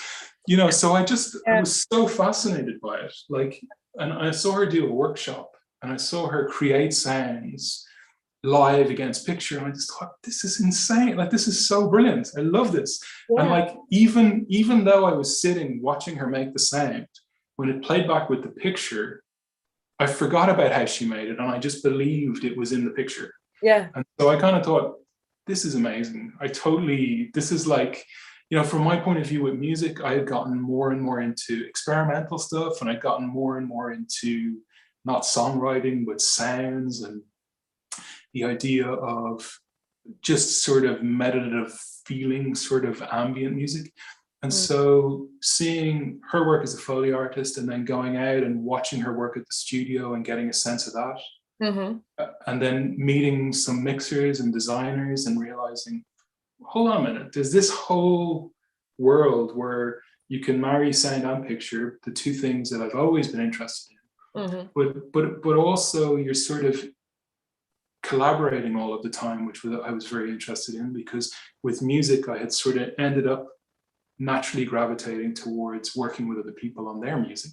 So I was so fascinated by it. Like, and I saw her do a workshop, and I saw her create sounds live against picture, and I just thought, this is insane. Like, this is so brilliant. I love this. Yeah. And like, even though I was sitting watching her make the sound, when it played back with the picture, I forgot about how she made it, and I just believed it was in the picture. Yeah. And so I kind of thought, this is amazing. This is like, from my point of view with music, I had gotten more and more into experimental stuff, and I'd gotten more and more into not songwriting, but sounds, and the idea of just sort of meditative feeling, sort of ambient music. And so seeing her work as a Foley artist, and then going out and watching her work at the studio and getting a sense of that, and then meeting some mixers and designers and realizing, hold on a minute, there's this whole world where you can marry sound and picture, the two things that I've always been interested in. But also you're sort of collaborating all of the time, which I was very interested in, because with music I had sort of ended up naturally gravitating towards working with other people on their music.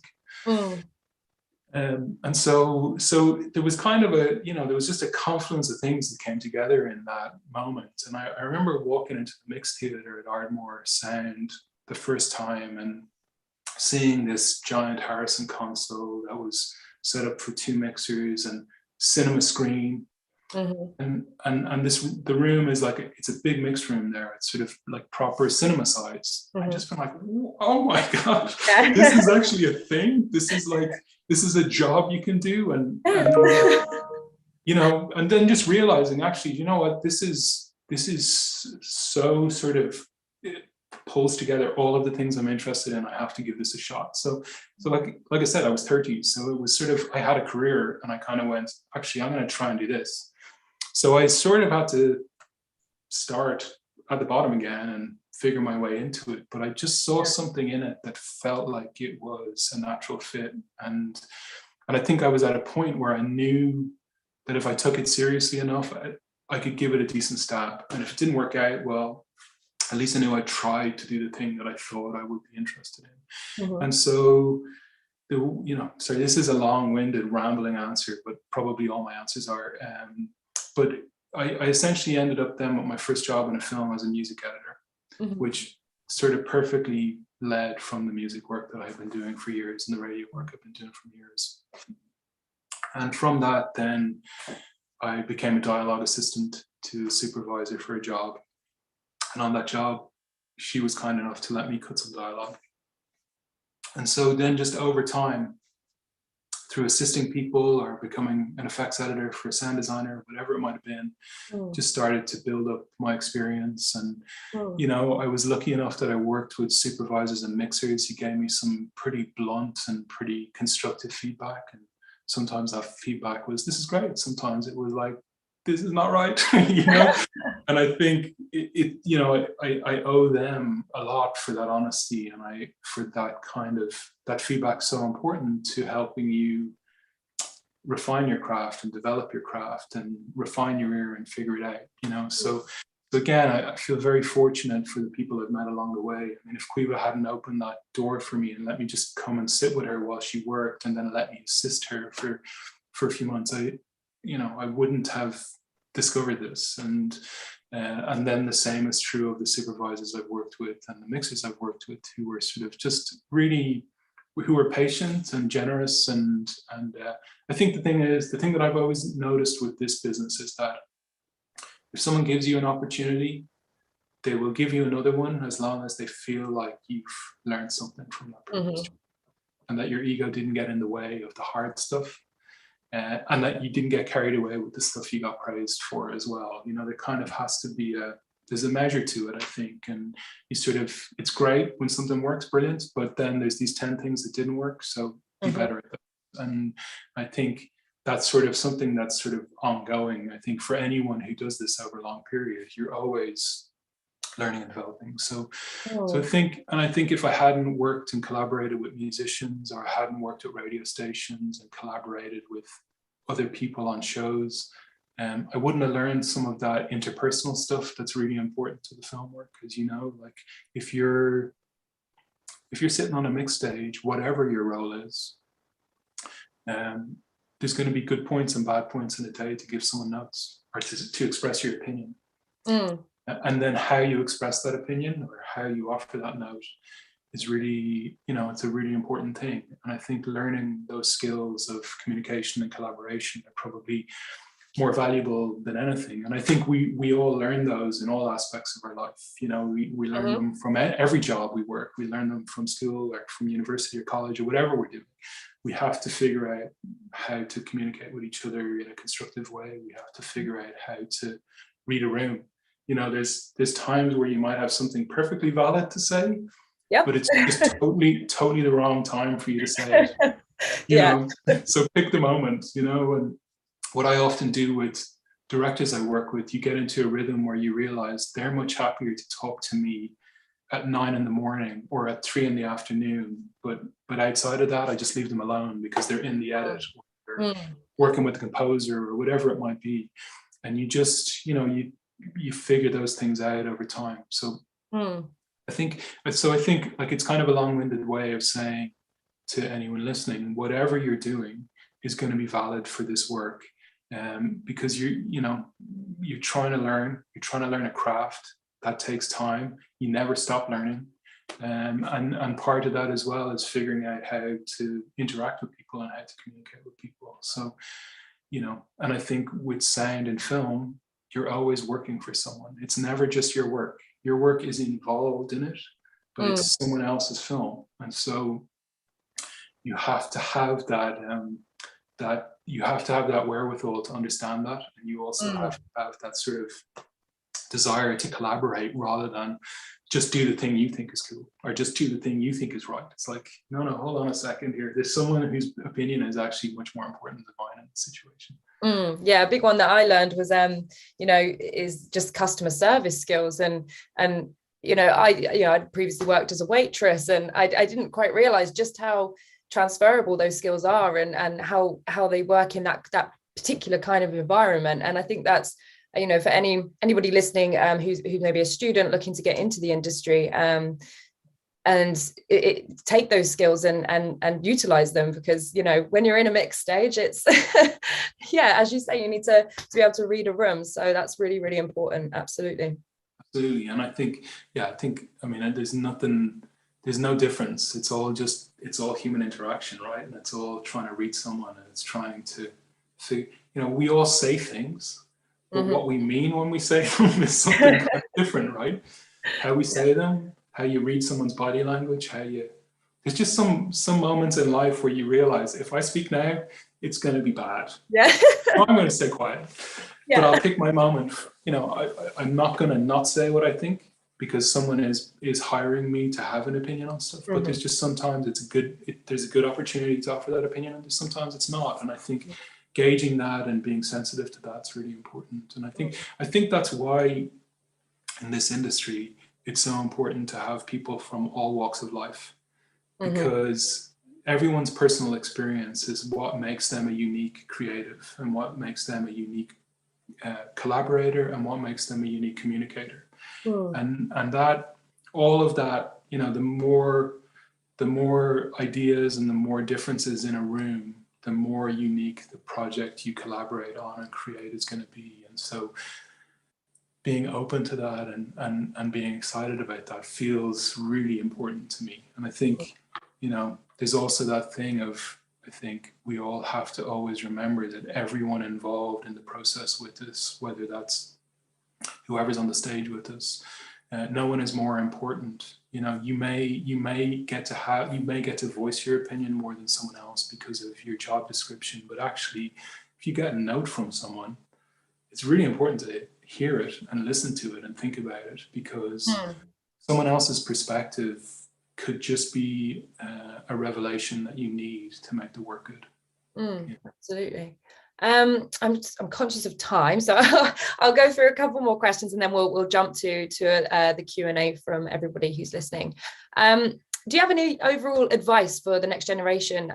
And so there was kind of there was just a confluence of things that came together in that moment. And I remember walking into the mix theater at Ardmore Sound the first time and seeing this giant Harrison console that was set up for 2 mixers and cinema screen. And the room is like, it's a big mix room there. It's sort of like proper cinema size. I just been like, oh my gosh, this is actually a thing. This is a job you can do. And and then just realizing, actually, you know what, this is so sort of, it pulls together all of the things I'm interested in. I have to give this a shot. So like I said, I was 30. So it was sort of, I had a career, and I kind of went, actually, I'm going to try and do this. So I sort of had to start at the bottom again and figure my way into it. But I just saw something in it that felt like it was a natural fit. And I think I was at a point where I knew that if I took it seriously enough, I could give it a decent stab. And if it didn't work out, well, at least I knew I tried to do the thing that I thought I would be interested in. And so, sorry, this is a long-winded, rambling answer, but probably all my answers are. But I essentially ended up then with my first job in a film as a music editor, which sort of perfectly led from the music work that I've been doing for years and the radio work I've been doing for years. And from that, then I became a dialogue assistant to a supervisor for a job. And on that job, she was kind enough to let me cut some dialogue. And so then just over time, through assisting people or becoming an effects editor for a sound designer, whatever it might have been, just started to build up my experience. And, I was lucky enough that I worked with supervisors and mixers who gave me some pretty blunt and pretty constructive feedback. And sometimes that feedback was, this is great. Sometimes it was like, this is not right, And I think I owe them a lot for that honesty, and for that kind of, that feedback so important to helping you refine your craft and develop your craft and refine your ear and figure it out, you know. So again, I feel very fortunate for the people I've met along the way. I mean, if Cuba hadn't opened that door for me and let me just come and sit with her while she worked and then let me assist her for a few months, I wouldn't have discovered this. And then the same is true of the supervisors I've worked with and the mixers I've worked with, who were sort of just really, who were patient and generous. And I think the thing that I've always noticed with this business is that if someone gives you an opportunity, they will give you another one as long as they feel like you've learned something from that previous job, and that your ego didn't get in the way of the hard stuff, and that you didn't get carried away with the stuff you got praised for as well. You know, there kind of has to be there's a measure to it, I think, and it's great when something works, brilliant, but then there's these 10 things that didn't work, so be better at that. And I think that's sort of something that's sort of ongoing. I think for anyone who does this over a long period, you're always learning and developing. So I think if I hadn't worked and collaborated with musicians, or I hadn't worked at radio stations and collaborated with other people on shows, I wouldn't have learned some of that interpersonal stuff that's really important to the film work. Because, you know, like if you're sitting on a mix stage, whatever your role is, there's going to be good points and bad points in the day to give someone notes, or to express your opinion. And then how you express that opinion or how you offer that note is really, you know, it's a really important thing. And I think learning those skills of communication and collaboration are probably more valuable than anything. And I think we all learn those in all aspects of our life. You know, we learn them from every job we work. We learn them from school or from university or college or whatever we're doing. We have to figure out how to communicate with each other in a constructive way. We have to figure out how to read a room. You know, there's times where you might have something perfectly valid to say, but it's just totally the wrong time for you to say it. You know, so pick the moment, you know. And what I often do with directors I work with, you get into a rhythm where you realize they're much happier to talk to me at 9 a.m. or at 3 p.m. But outside of that, I just leave them alone because they're in the edit, or they're working with the composer or whatever it might be. And you just, you know, you figure those things out over time. So I think like it's kind of a long-winded way of saying to anyone listening, whatever you're doing is going to be valid for this work. Because you're trying to learn a craft that takes time. You never stop learning. And part of that as well is figuring out how to interact with people and how to communicate with people. So, you know, and I think with sound and film, you're always working for someone. It's never just your work. Your work is involved in it, but it's someone else's film. And so you have to have that wherewithal to understand that. And you also have to have that sort of desire to collaborate rather than just do the thing you think is cool or just do the thing you think is right. It's like, no, hold on a second here. There's someone whose opinion is actually much more important than mine in the situation. Yeah, a big one that I learned was, is just customer service skills. And I'd previously worked as a waitress, and I didn't quite realize just how transferable those skills are and how they work in that particular kind of environment. And I think that's, you know, for anybody listening who's maybe a student looking to get into the industry, and take those skills and utilize them, because, you know, when you're in a mixed stage, it's as you say, you need to be able to read a room. So that's really, really important. Absolutely. And I think there's no difference. It's all human interaction, right? And it's all trying to read someone, and it's trying to figure, you know, we all say things, but what we mean when we say them is something quite different, right? How we say them, how you read someone's body language, there's just some moments in life where you realize, if I speak now, it's going to be bad. So I'm going to stay quiet, but I'll pick my moment. You know, I'm not going to not say what I think because someone is hiring me to have an opinion on stuff. But there's just sometimes there's a good opportunity to offer that opinion, and sometimes it's not. And I think gauging that and being sensitive to that's really important. And I think that's why in this industry it's so important to have people from all walks of life, because everyone's personal experience is what makes them a unique creative, and what makes them a unique collaborator, and what makes them a unique communicator. And that, all of that, you know, the more ideas and the more differences in a room, the more unique the project you collaborate on and create is going to be. And so being open to that and being excited about that feels really important to me. And I think, you know, there's also that thing of, I think we all have to always remember that everyone involved in the process with us, whether that's whoever's on the stage with us, no one is more important. You know, you may get to voice your opinion more than someone else because of your job description, but actually, if you get a note from someone, it's really important to hear it and listen to it and think about it, because someone else's perspective could just be a revelation that you need to make the work good. Yeah. Absolutely. I'm conscious of time, so I'll go through a couple more questions and then we'll jump to the Q&A from everybody who's listening. Do you have any overall advice for the next generation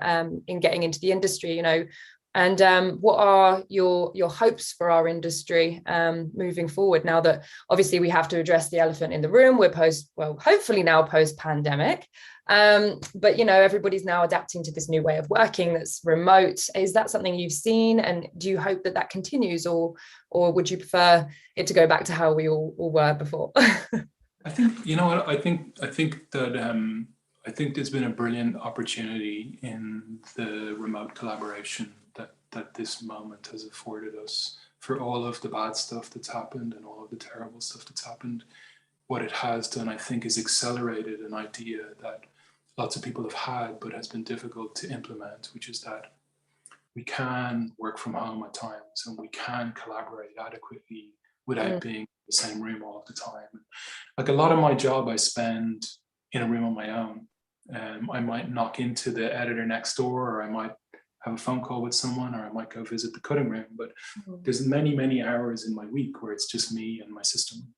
in getting into the industry, you know, and what are your hopes for our industry moving forward, now that obviously we have to address the elephant in the room? We're hopefully now post-pandemic, but you know, everybody's now adapting to this new way of working that's remote. Is that something you've seen, and do you hope that continues, or would you prefer it to go back to how we all were before? I think, you know what, I think that I think there's been a brilliant opportunity in the remote collaboration that this moment has afforded us. For all of the bad stuff that's happened and all of the terrible stuff that's happened, what it has done, I think, is accelerated an idea that lots of people have had but has been difficult to implement, which is that we can work from home at times and we can collaborate adequately without being in the same room all of the time. Like, a lot of my job I spend in a room on my own. I might knock into the editor next door, or I might have a phone call with someone, or I might go visit the cutting room. But there's many hours in my week where it's just me and my system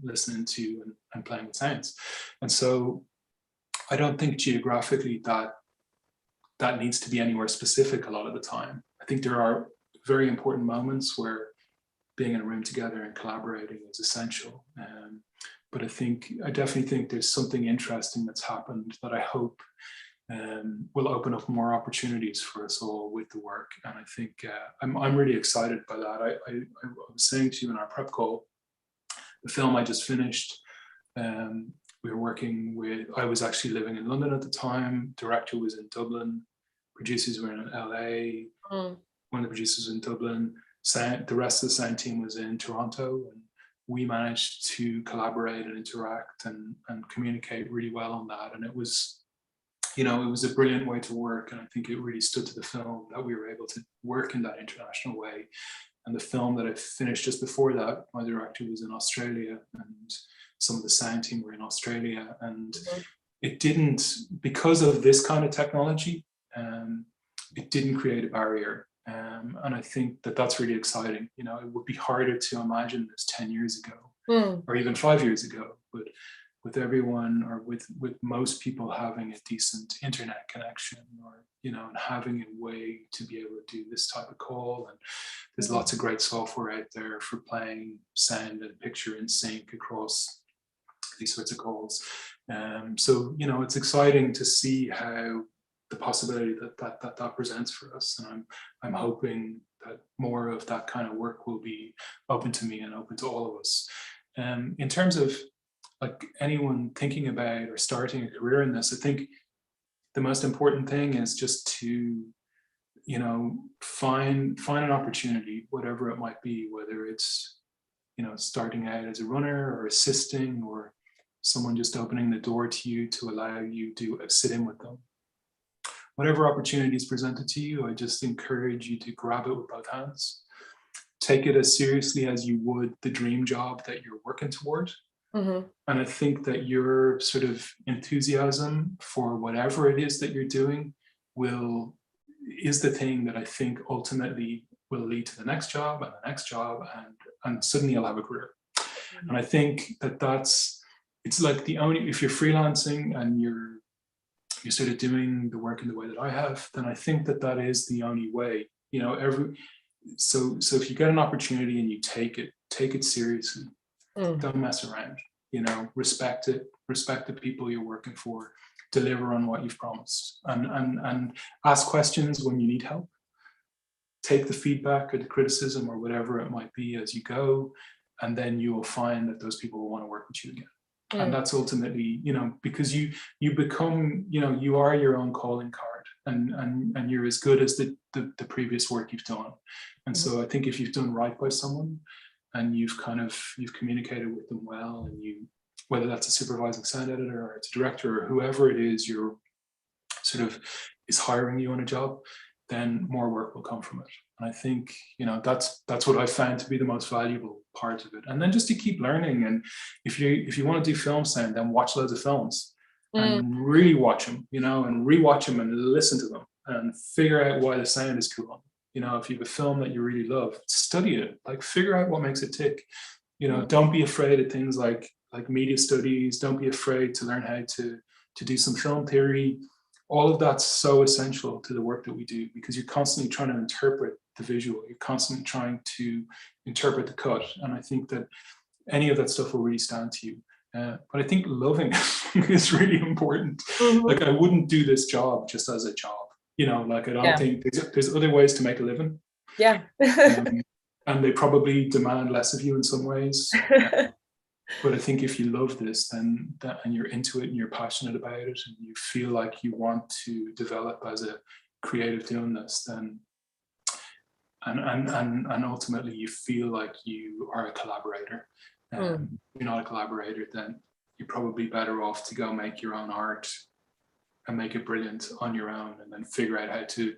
listening to and playing with sounds. And so I don't think geographically that needs to be anywhere specific a lot of the time. I think there are very important moments where being in a room together and collaborating is essential. But I definitely think there's something interesting that's happened that I hope will open up more opportunities for us all with the work. And I think I'm really excited by that. I was saying to you in our prep call, the film I just finished, we were working with, I was actually living in London at the time, director was in Dublin, producers were in LA, one of the producers was in Dublin, the rest of the sound team was in Toronto, and we managed to collaborate and interact and communicate really well on that. And it was, you know, it was a brilliant way to work. And I think it really stood to the film that we were able to work in that international way. And the film that I finished just before that, my director was in Australia and some of the sound team were in Australia. And it didn't, because of this kind of technology, it didn't create a barrier. And I think that's really exciting. You know, it would be harder to imagine this 10 years ago or even 5 years ago, but with everyone, or with most people having a decent internet connection, or, you know, and having a way to be able to do this type of call. And there's lots of great software out there for playing sound and picture in sync across these sorts of calls. So, you know, it's exciting to see how the possibility that presents for us. And I'm hoping that more of that kind of work will be open to me and open to all of us. In terms of like anyone thinking about or starting a career in this, I think the most important thing is just to, you know, find an opportunity, whatever it might be, whether it's, you know, starting out as a runner or assisting, or someone just opening the door to you to allow you to sit in with them. Whatever opportunity is presented to you, I just encourage you to grab it with both hands. Take it as seriously as you would the dream job that you're working toward. And I think that your sort of enthusiasm for whatever it is that you're doing is the thing that I think ultimately will lead to the next job and the next job, and suddenly you'll have a career. And I think it's like if you're freelancing and you're you're sort of doing the work in the way that I have, then I think that that is the only way. So if you get an opportunity and you take it seriously. Don't mess around. Respect it. Respect the people you're working for. Deliver on what you've promised, and ask questions when you need help. Take the feedback or the criticism or whatever it might be as you go, and then you will find that those people will want to work with you again. And that's ultimately, because you become, you are your own calling card, and you're as good as the previous work you've done. And so I think if you've done right by someone and you've communicated with them well, and whether that's a supervising sound editor or it's a director or whoever it is you're sort of is hiring you on a job, then more work will come from it. And I think, that's what I found to be the most valuable part of it. And then just to keep learning. And if you want to do film sound, then watch loads of films and really watch them, and rewatch them and listen to them and figure out why the sound is cool. If you have a film that you really love, study it, figure out what makes it tick. Don't be afraid of things like media studies. Don't be afraid to learn how to do some film theory. All of that's so essential to the work that we do, because you're constantly trying to interpret the visual. You're constantly trying to interpret the cut. And I think that any of that stuff will really stand to you. But I think loving is really important. I wouldn't do this job just as a job. I don't think there's other ways to make a living. Yeah. And they probably demand less of you in some ways. But I think if you love this, and you're into it and you're passionate about it and you feel like you want to develop as a creative doing this, then and ultimately you feel like you are a collaborator. You're not a collaborator, then you're probably better off to go make your own art and make it brilliant on your own, and then figure out how to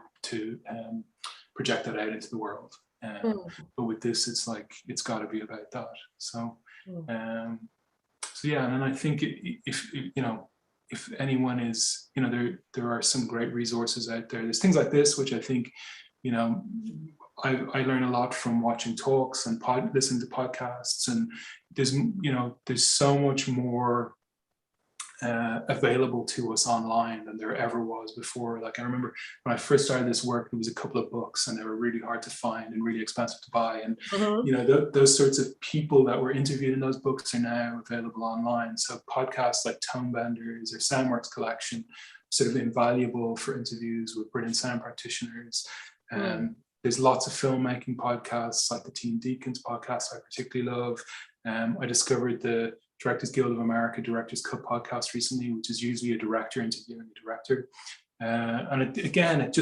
project that out into the world. But with this, it's got to be about that. So yeah, and I think if anyone is, there are some great resources out there. There's things like this, which I think, I learn a lot from watching talks and listening to podcasts, and there's so much more available to us online than there ever was before. I remember when I first started this work, there was a couple of books and they were really hard to find and really expensive to buy. And those sorts of people that were interviewed in those books are now available online. So podcasts like Tone Benders or Soundworks Collection, sort of invaluable for interviews with brilliant sound practitioners. There's lots of filmmaking podcasts like the Team Deacons podcast I particularly love. I discovered the Directors Guild of America Directors Cut podcast recently, which is usually a director interviewing a director. And it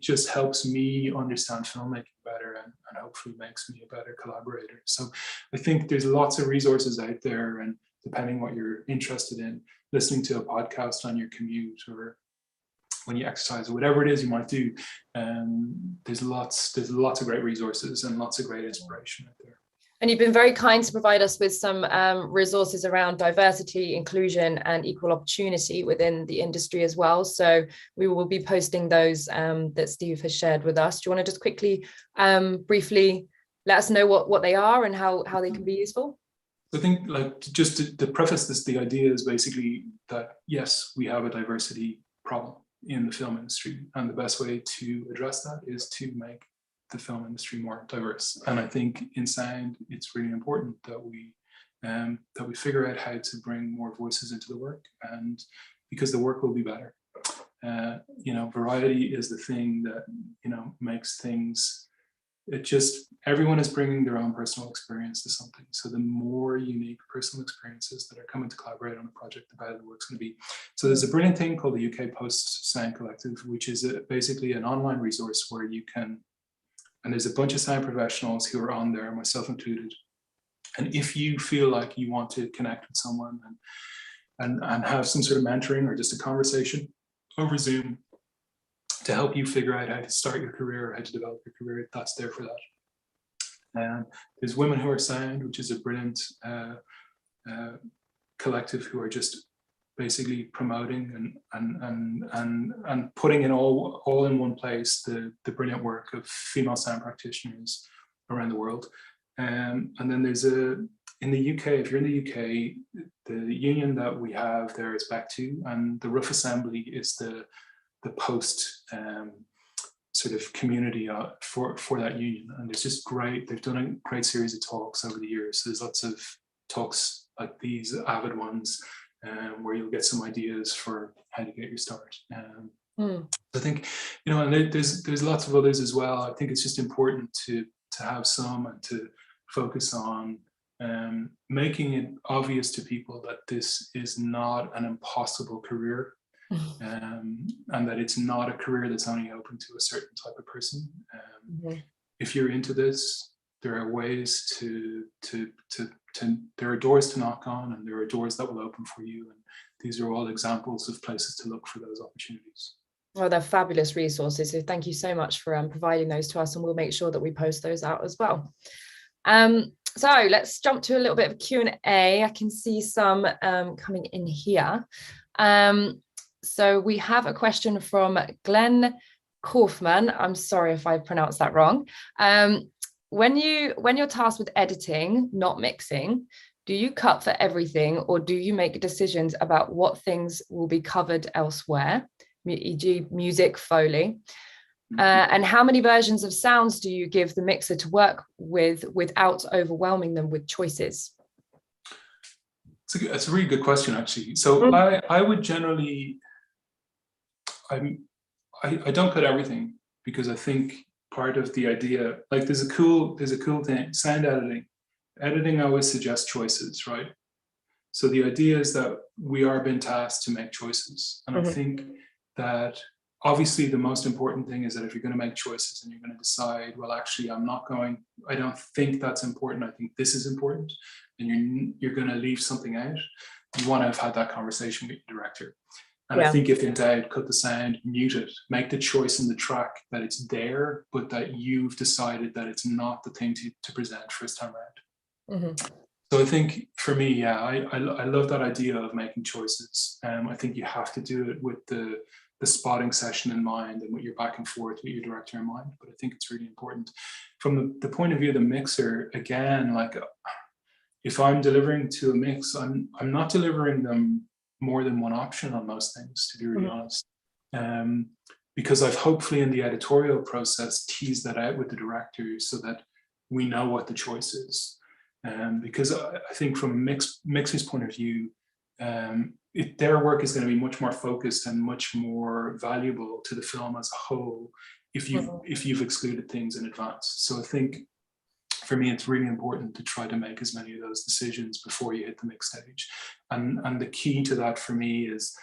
just helps me understand filmmaking better, and hopefully makes me a better collaborator. So I think there's lots of resources out there, and depending what you're interested in, listening to a podcast on your commute or when you exercise or whatever it is you might do, there's lots of great resources and lots of great inspiration out there. And you've been very kind to provide us with some resources around diversity, inclusion, and equal opportunity within the industry as well. So we will be posting those that Steve has shared with us. Do you want to just quickly, briefly let us know what they are and how they can be useful? I think, just to preface this, the idea is basically that, yes, we have a diversity problem in the film industry, and the best way to address that is to make the film industry more diverse. And I think in sound, it's really important that we figure out how to bring more voices into the work, and because the work will be better. Variety is the thing that makes things. Everyone is bringing their own personal experience to something. So the more unique personal experiences that are coming to collaborate on a project, the better the work's going to be. So there's a brilliant thing called the UK Post Sound Collective, which is basically an online resource where you can. And there's a bunch of sound professionals who are on there, myself included. And if you feel like you want to connect with someone and have some sort of mentoring or just a conversation over Zoom to help you figure out how to start your career or how to develop your career, that's there for that. And there's Women Who Are Sound, which is a brilliant collective who are just basically promoting and putting in all in one place the brilliant work of female sound practitioners around the world. And then there's in the UK, if you're in the UK, the union that we have there is BEC2, and the Rough Assembly is the post sort of community for that union. And it's just great. They've done a great series of talks over the years. So there's lots of talks like these Avid ones, where you'll get some ideas for how to get your start. I think, and there's lots of others as well. I think it's just important to have some, and to focus on making it obvious to people that this is not an impossible career, and that it's not a career that's only open to a certain type of person. If you're into this, there are ways there are doors to knock on, and there are doors that will open for you. And these are all examples of places to look for those opportunities. Well, they're fabulous resources. So thank you so much for providing those to us, and we'll make sure that we post those out as well. So let's jump to a little bit of Q&A. I can see some coming in here. So we have a question from Glenn Kaufman. I'm sorry if I pronounced that wrong. When you're tasked with editing, not mixing, do you cut for everything, or do you make decisions about what things will be covered elsewhere, e.g. music, Foley? And how many versions of sounds do you give the mixer to work with without overwhelming them with choices? It's a really good question, actually. So I would generally, I don't cut everything, because I think part of the idea, like there's a cool thing, sound editing. Editing always suggests choices, right? So the idea is that we are being tasked to make choices. And I think that obviously the most important thing is that if you're going to make choices and you're going to decide, well, actually, I don't think that's important, I think this is important, and you're going to leave something out, you want to have had that conversation with your director. And I think if in doubt, cut the sound, mute it, make the choice in the track that it's there, but that you've decided that it's not the thing to present first time around. So I think for me, I love that idea of making choices. I think you have to do it with the spotting session in mind, and with your back and forth with your director in mind. But I think it's really important. From the point of view of the mixer, again, like if I'm delivering to a mix, I'm not delivering them more than one option on most things, to be really honest. Because I've hopefully in the editorial process teased that out with the director so that we know what the choice is. Because I think from a mixer's point of view, their work is going to be much more focused and much more valuable to the film as a whole if you've excluded things in advance. So I think for me, it's really important to try to make as many of those decisions before you hit the mix stage. And the key to that for me is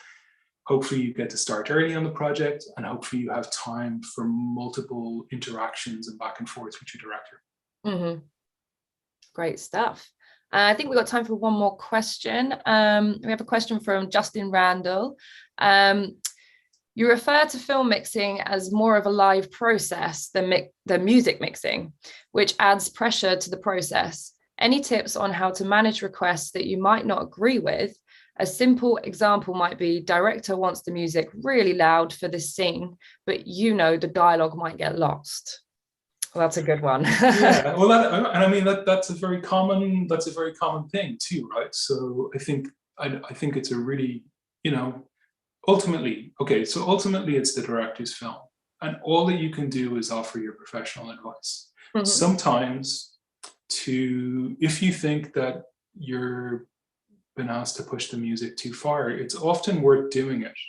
hopefully you get to start early on the project, and hopefully you have time for multiple interactions and back and forth with your director. Great stuff. I think we've got time for one more question. We have a question from Justin Randall. You refer to film mixing as more of a live process than music mixing, which adds pressure to the process. Any tips on how to manage requests that you might not agree with? A simple example might be, director wants the music really loud for this scene, but the dialogue might get lost. Well, that's a good one. Yeah, well, that's a very common thing too, right? So I think it's a really, ultimately it's the director's film, and all that you can do is offer your professional advice. Sometimes, if you think that you're been asked to push the music too far, it's often worth doing it,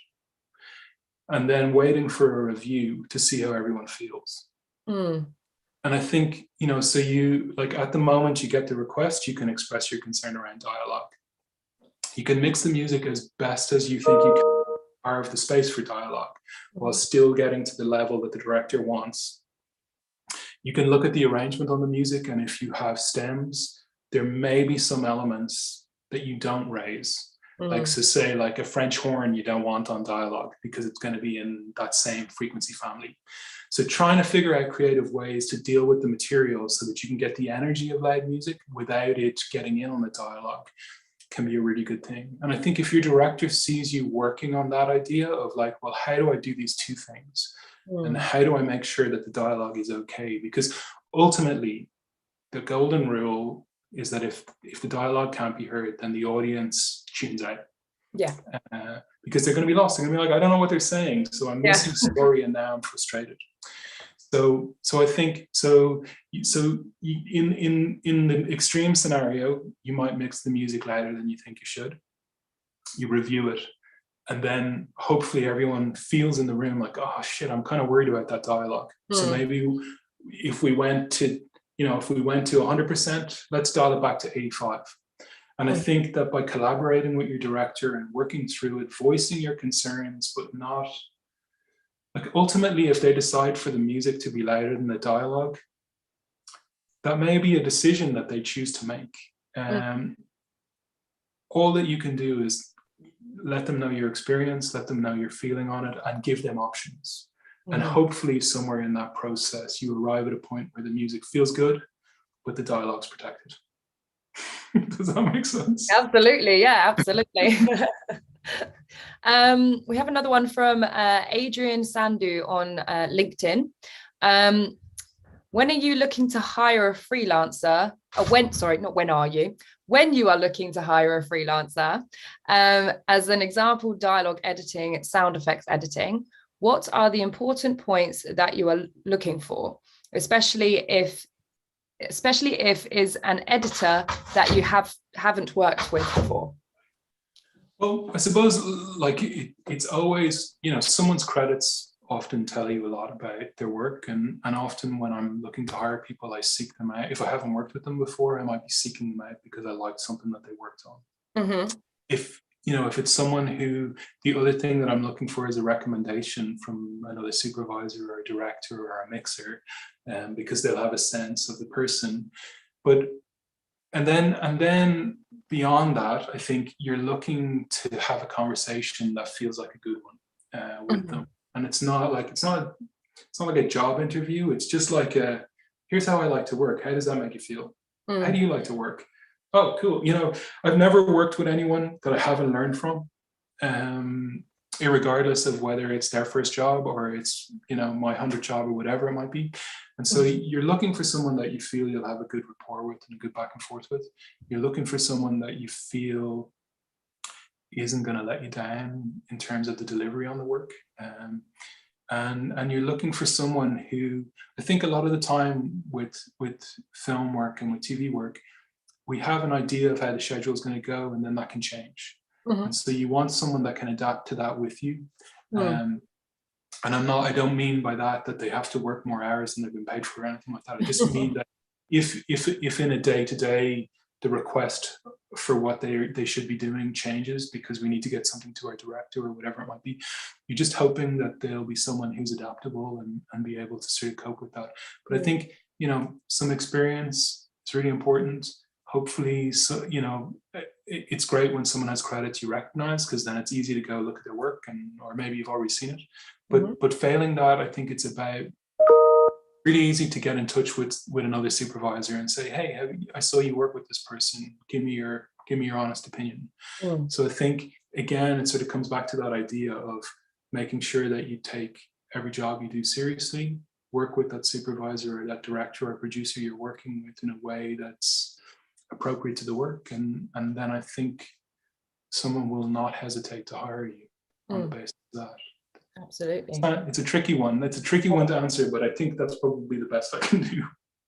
and then waiting for a review to see how everyone feels. And I think, so you, like at the moment you get the request, you can express your concern around dialogue. You can mix the music as best as you think you can carve the space for dialogue while still getting to the level that the director wants. You can look at the arrangement on the music, and if you have stems, there may be some elements that you don't raise. Like, so say like a French horn you don't want on dialogue because it's going to be in that same frequency family. So trying to figure out creative ways to deal with the material so that you can get the energy of loud music without it getting in on the dialogue can be a really good thing. And I think if your director sees you working on that idea of like, well, how do I do these two things? And how do I make sure that the dialogue is okay? Because ultimately, the golden rule is that if the dialogue can't be heard, then the audience tunes out. Yeah. Because they're going to be lost. They're going to be like, I don't know what they're saying, so I'm missing story, and now I'm frustrated. So I think in the extreme scenario, you might mix the music louder than you think you should. You review it, and then hopefully everyone feels in the room like, oh shit, I'm kind of worried about that dialogue. So maybe if we went to 100%, let's dial it back to 85. And I think that by collaborating with your director and working through it, voicing your concerns, but not, like, ultimately, if they decide for the music to be louder than the dialogue, that may be a decision that they choose to make. All that you can do is let them know your experience, let them know your feeling on it, and give them options. And hopefully somewhere in that process, you arrive at a point where the music feels good, but the dialogue's protected. Does that make sense? Absolutely, yeah, absolutely. We have another one from Adrian Sandu on LinkedIn. When are you looking to hire a freelancer? When you are looking to hire a freelancer, as an example, dialogue editing, sound effects editing, what are the important points that you are looking for, especially if is an editor that you haven't worked with before? Well, I suppose, like, it's always, someone's credits often tell you a lot about their work, and often when I'm looking to hire people, I seek them out. If I haven't worked with them before, I might be seeking them out because I liked something that they worked on. If it's someone who, the other thing that I'm looking for is a recommendation from another supervisor or a director or a mixer, because they'll have a sense of the person. And then beyond that, I think you're looking to have a conversation that feels like a good one with them. And it's not like a job interview. It's just like here's how I like to work. How does that make you feel? How do you like to work? Oh, cool. I've never worked with anyone that I haven't learned from, irregardless of whether it's their first job or it's, my 100th job or whatever it might be. And so you're looking for someone that you feel you'll have a good rapport with and a good back and forth with. You're looking for someone that you feel isn't going to let you down in terms of the delivery on the work. And you're looking for someone who, I think a lot of the time with film work and with TV work, we have an idea of how the schedule is going to go, and then that can change. And so you want someone that can adapt to that with you. And I don't mean by that they have to work more hours than they've been paid for or anything like that. I just mean that if in a day-to-day, the request for what they should be doing changes because we need to get something to our director or whatever it might be, you're just hoping that there'll be someone who's adaptable and be able to sort of cope with that. But I think, some experience is really important. Hopefully, so, it's great when someone has credits you recognize, because then it's easy to go look at their work, or maybe you've already seen it. But failing that, I think it's about really easy to get in touch with another supervisor and say, hey, I saw you work with this person. Give me your honest opinion. So I think, again, it sort of comes back to that idea of making sure that you take every job you do seriously, work with that supervisor or that director or producer you're working with in a way that's appropriate to the work, and then I think someone will not hesitate to hire you on the basis of that. Absolutely. It's a tricky one. It's a tricky one to answer, but I think that's probably the best I can do.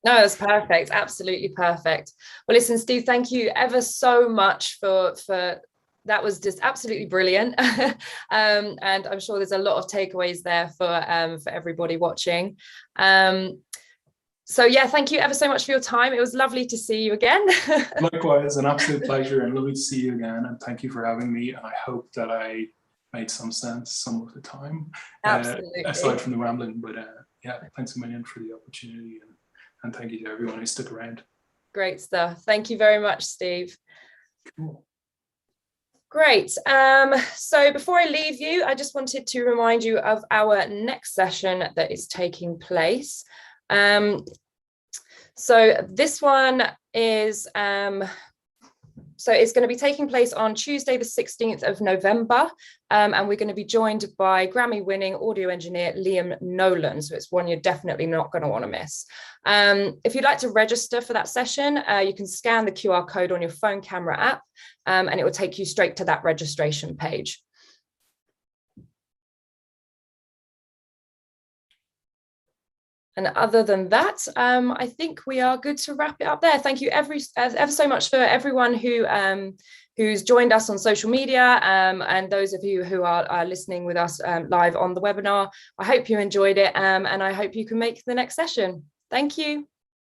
No, that's perfect. Absolutely perfect. Well, listen, Steve, thank you ever so much for that. Was just absolutely brilliant. And I'm sure there's a lot of takeaways there for everybody watching. So yeah, thank you ever so much for your time. It was lovely to see you again. Likewise, an absolute pleasure, and lovely to see you again. And thank you for having me. And I hope that I made some sense some of the time, aside from the rambling. But yeah, thanks a million for the opportunity, and thank you to everyone who stuck around. Great stuff. Thank you very much, Steve. Cool. Great. So before I leave you, I just wanted to remind you of our next session that is taking place. So this one is So it's going to be taking place on Tuesday, the 16th of November. And we're going to be joined by Grammy-winning audio engineer Liam Nolan. So it's one you're definitely not going to want to miss. If you'd like to register for that session, you can scan the QR code on your phone camera app, and it will take you straight to that registration page. And other than that, I think we are good to wrap it up there. Thank you ever so much for everyone who's joined us on social media, and those of you who are listening with us live on the webinar. I hope you enjoyed it, and I hope you can make the next session. Thank you.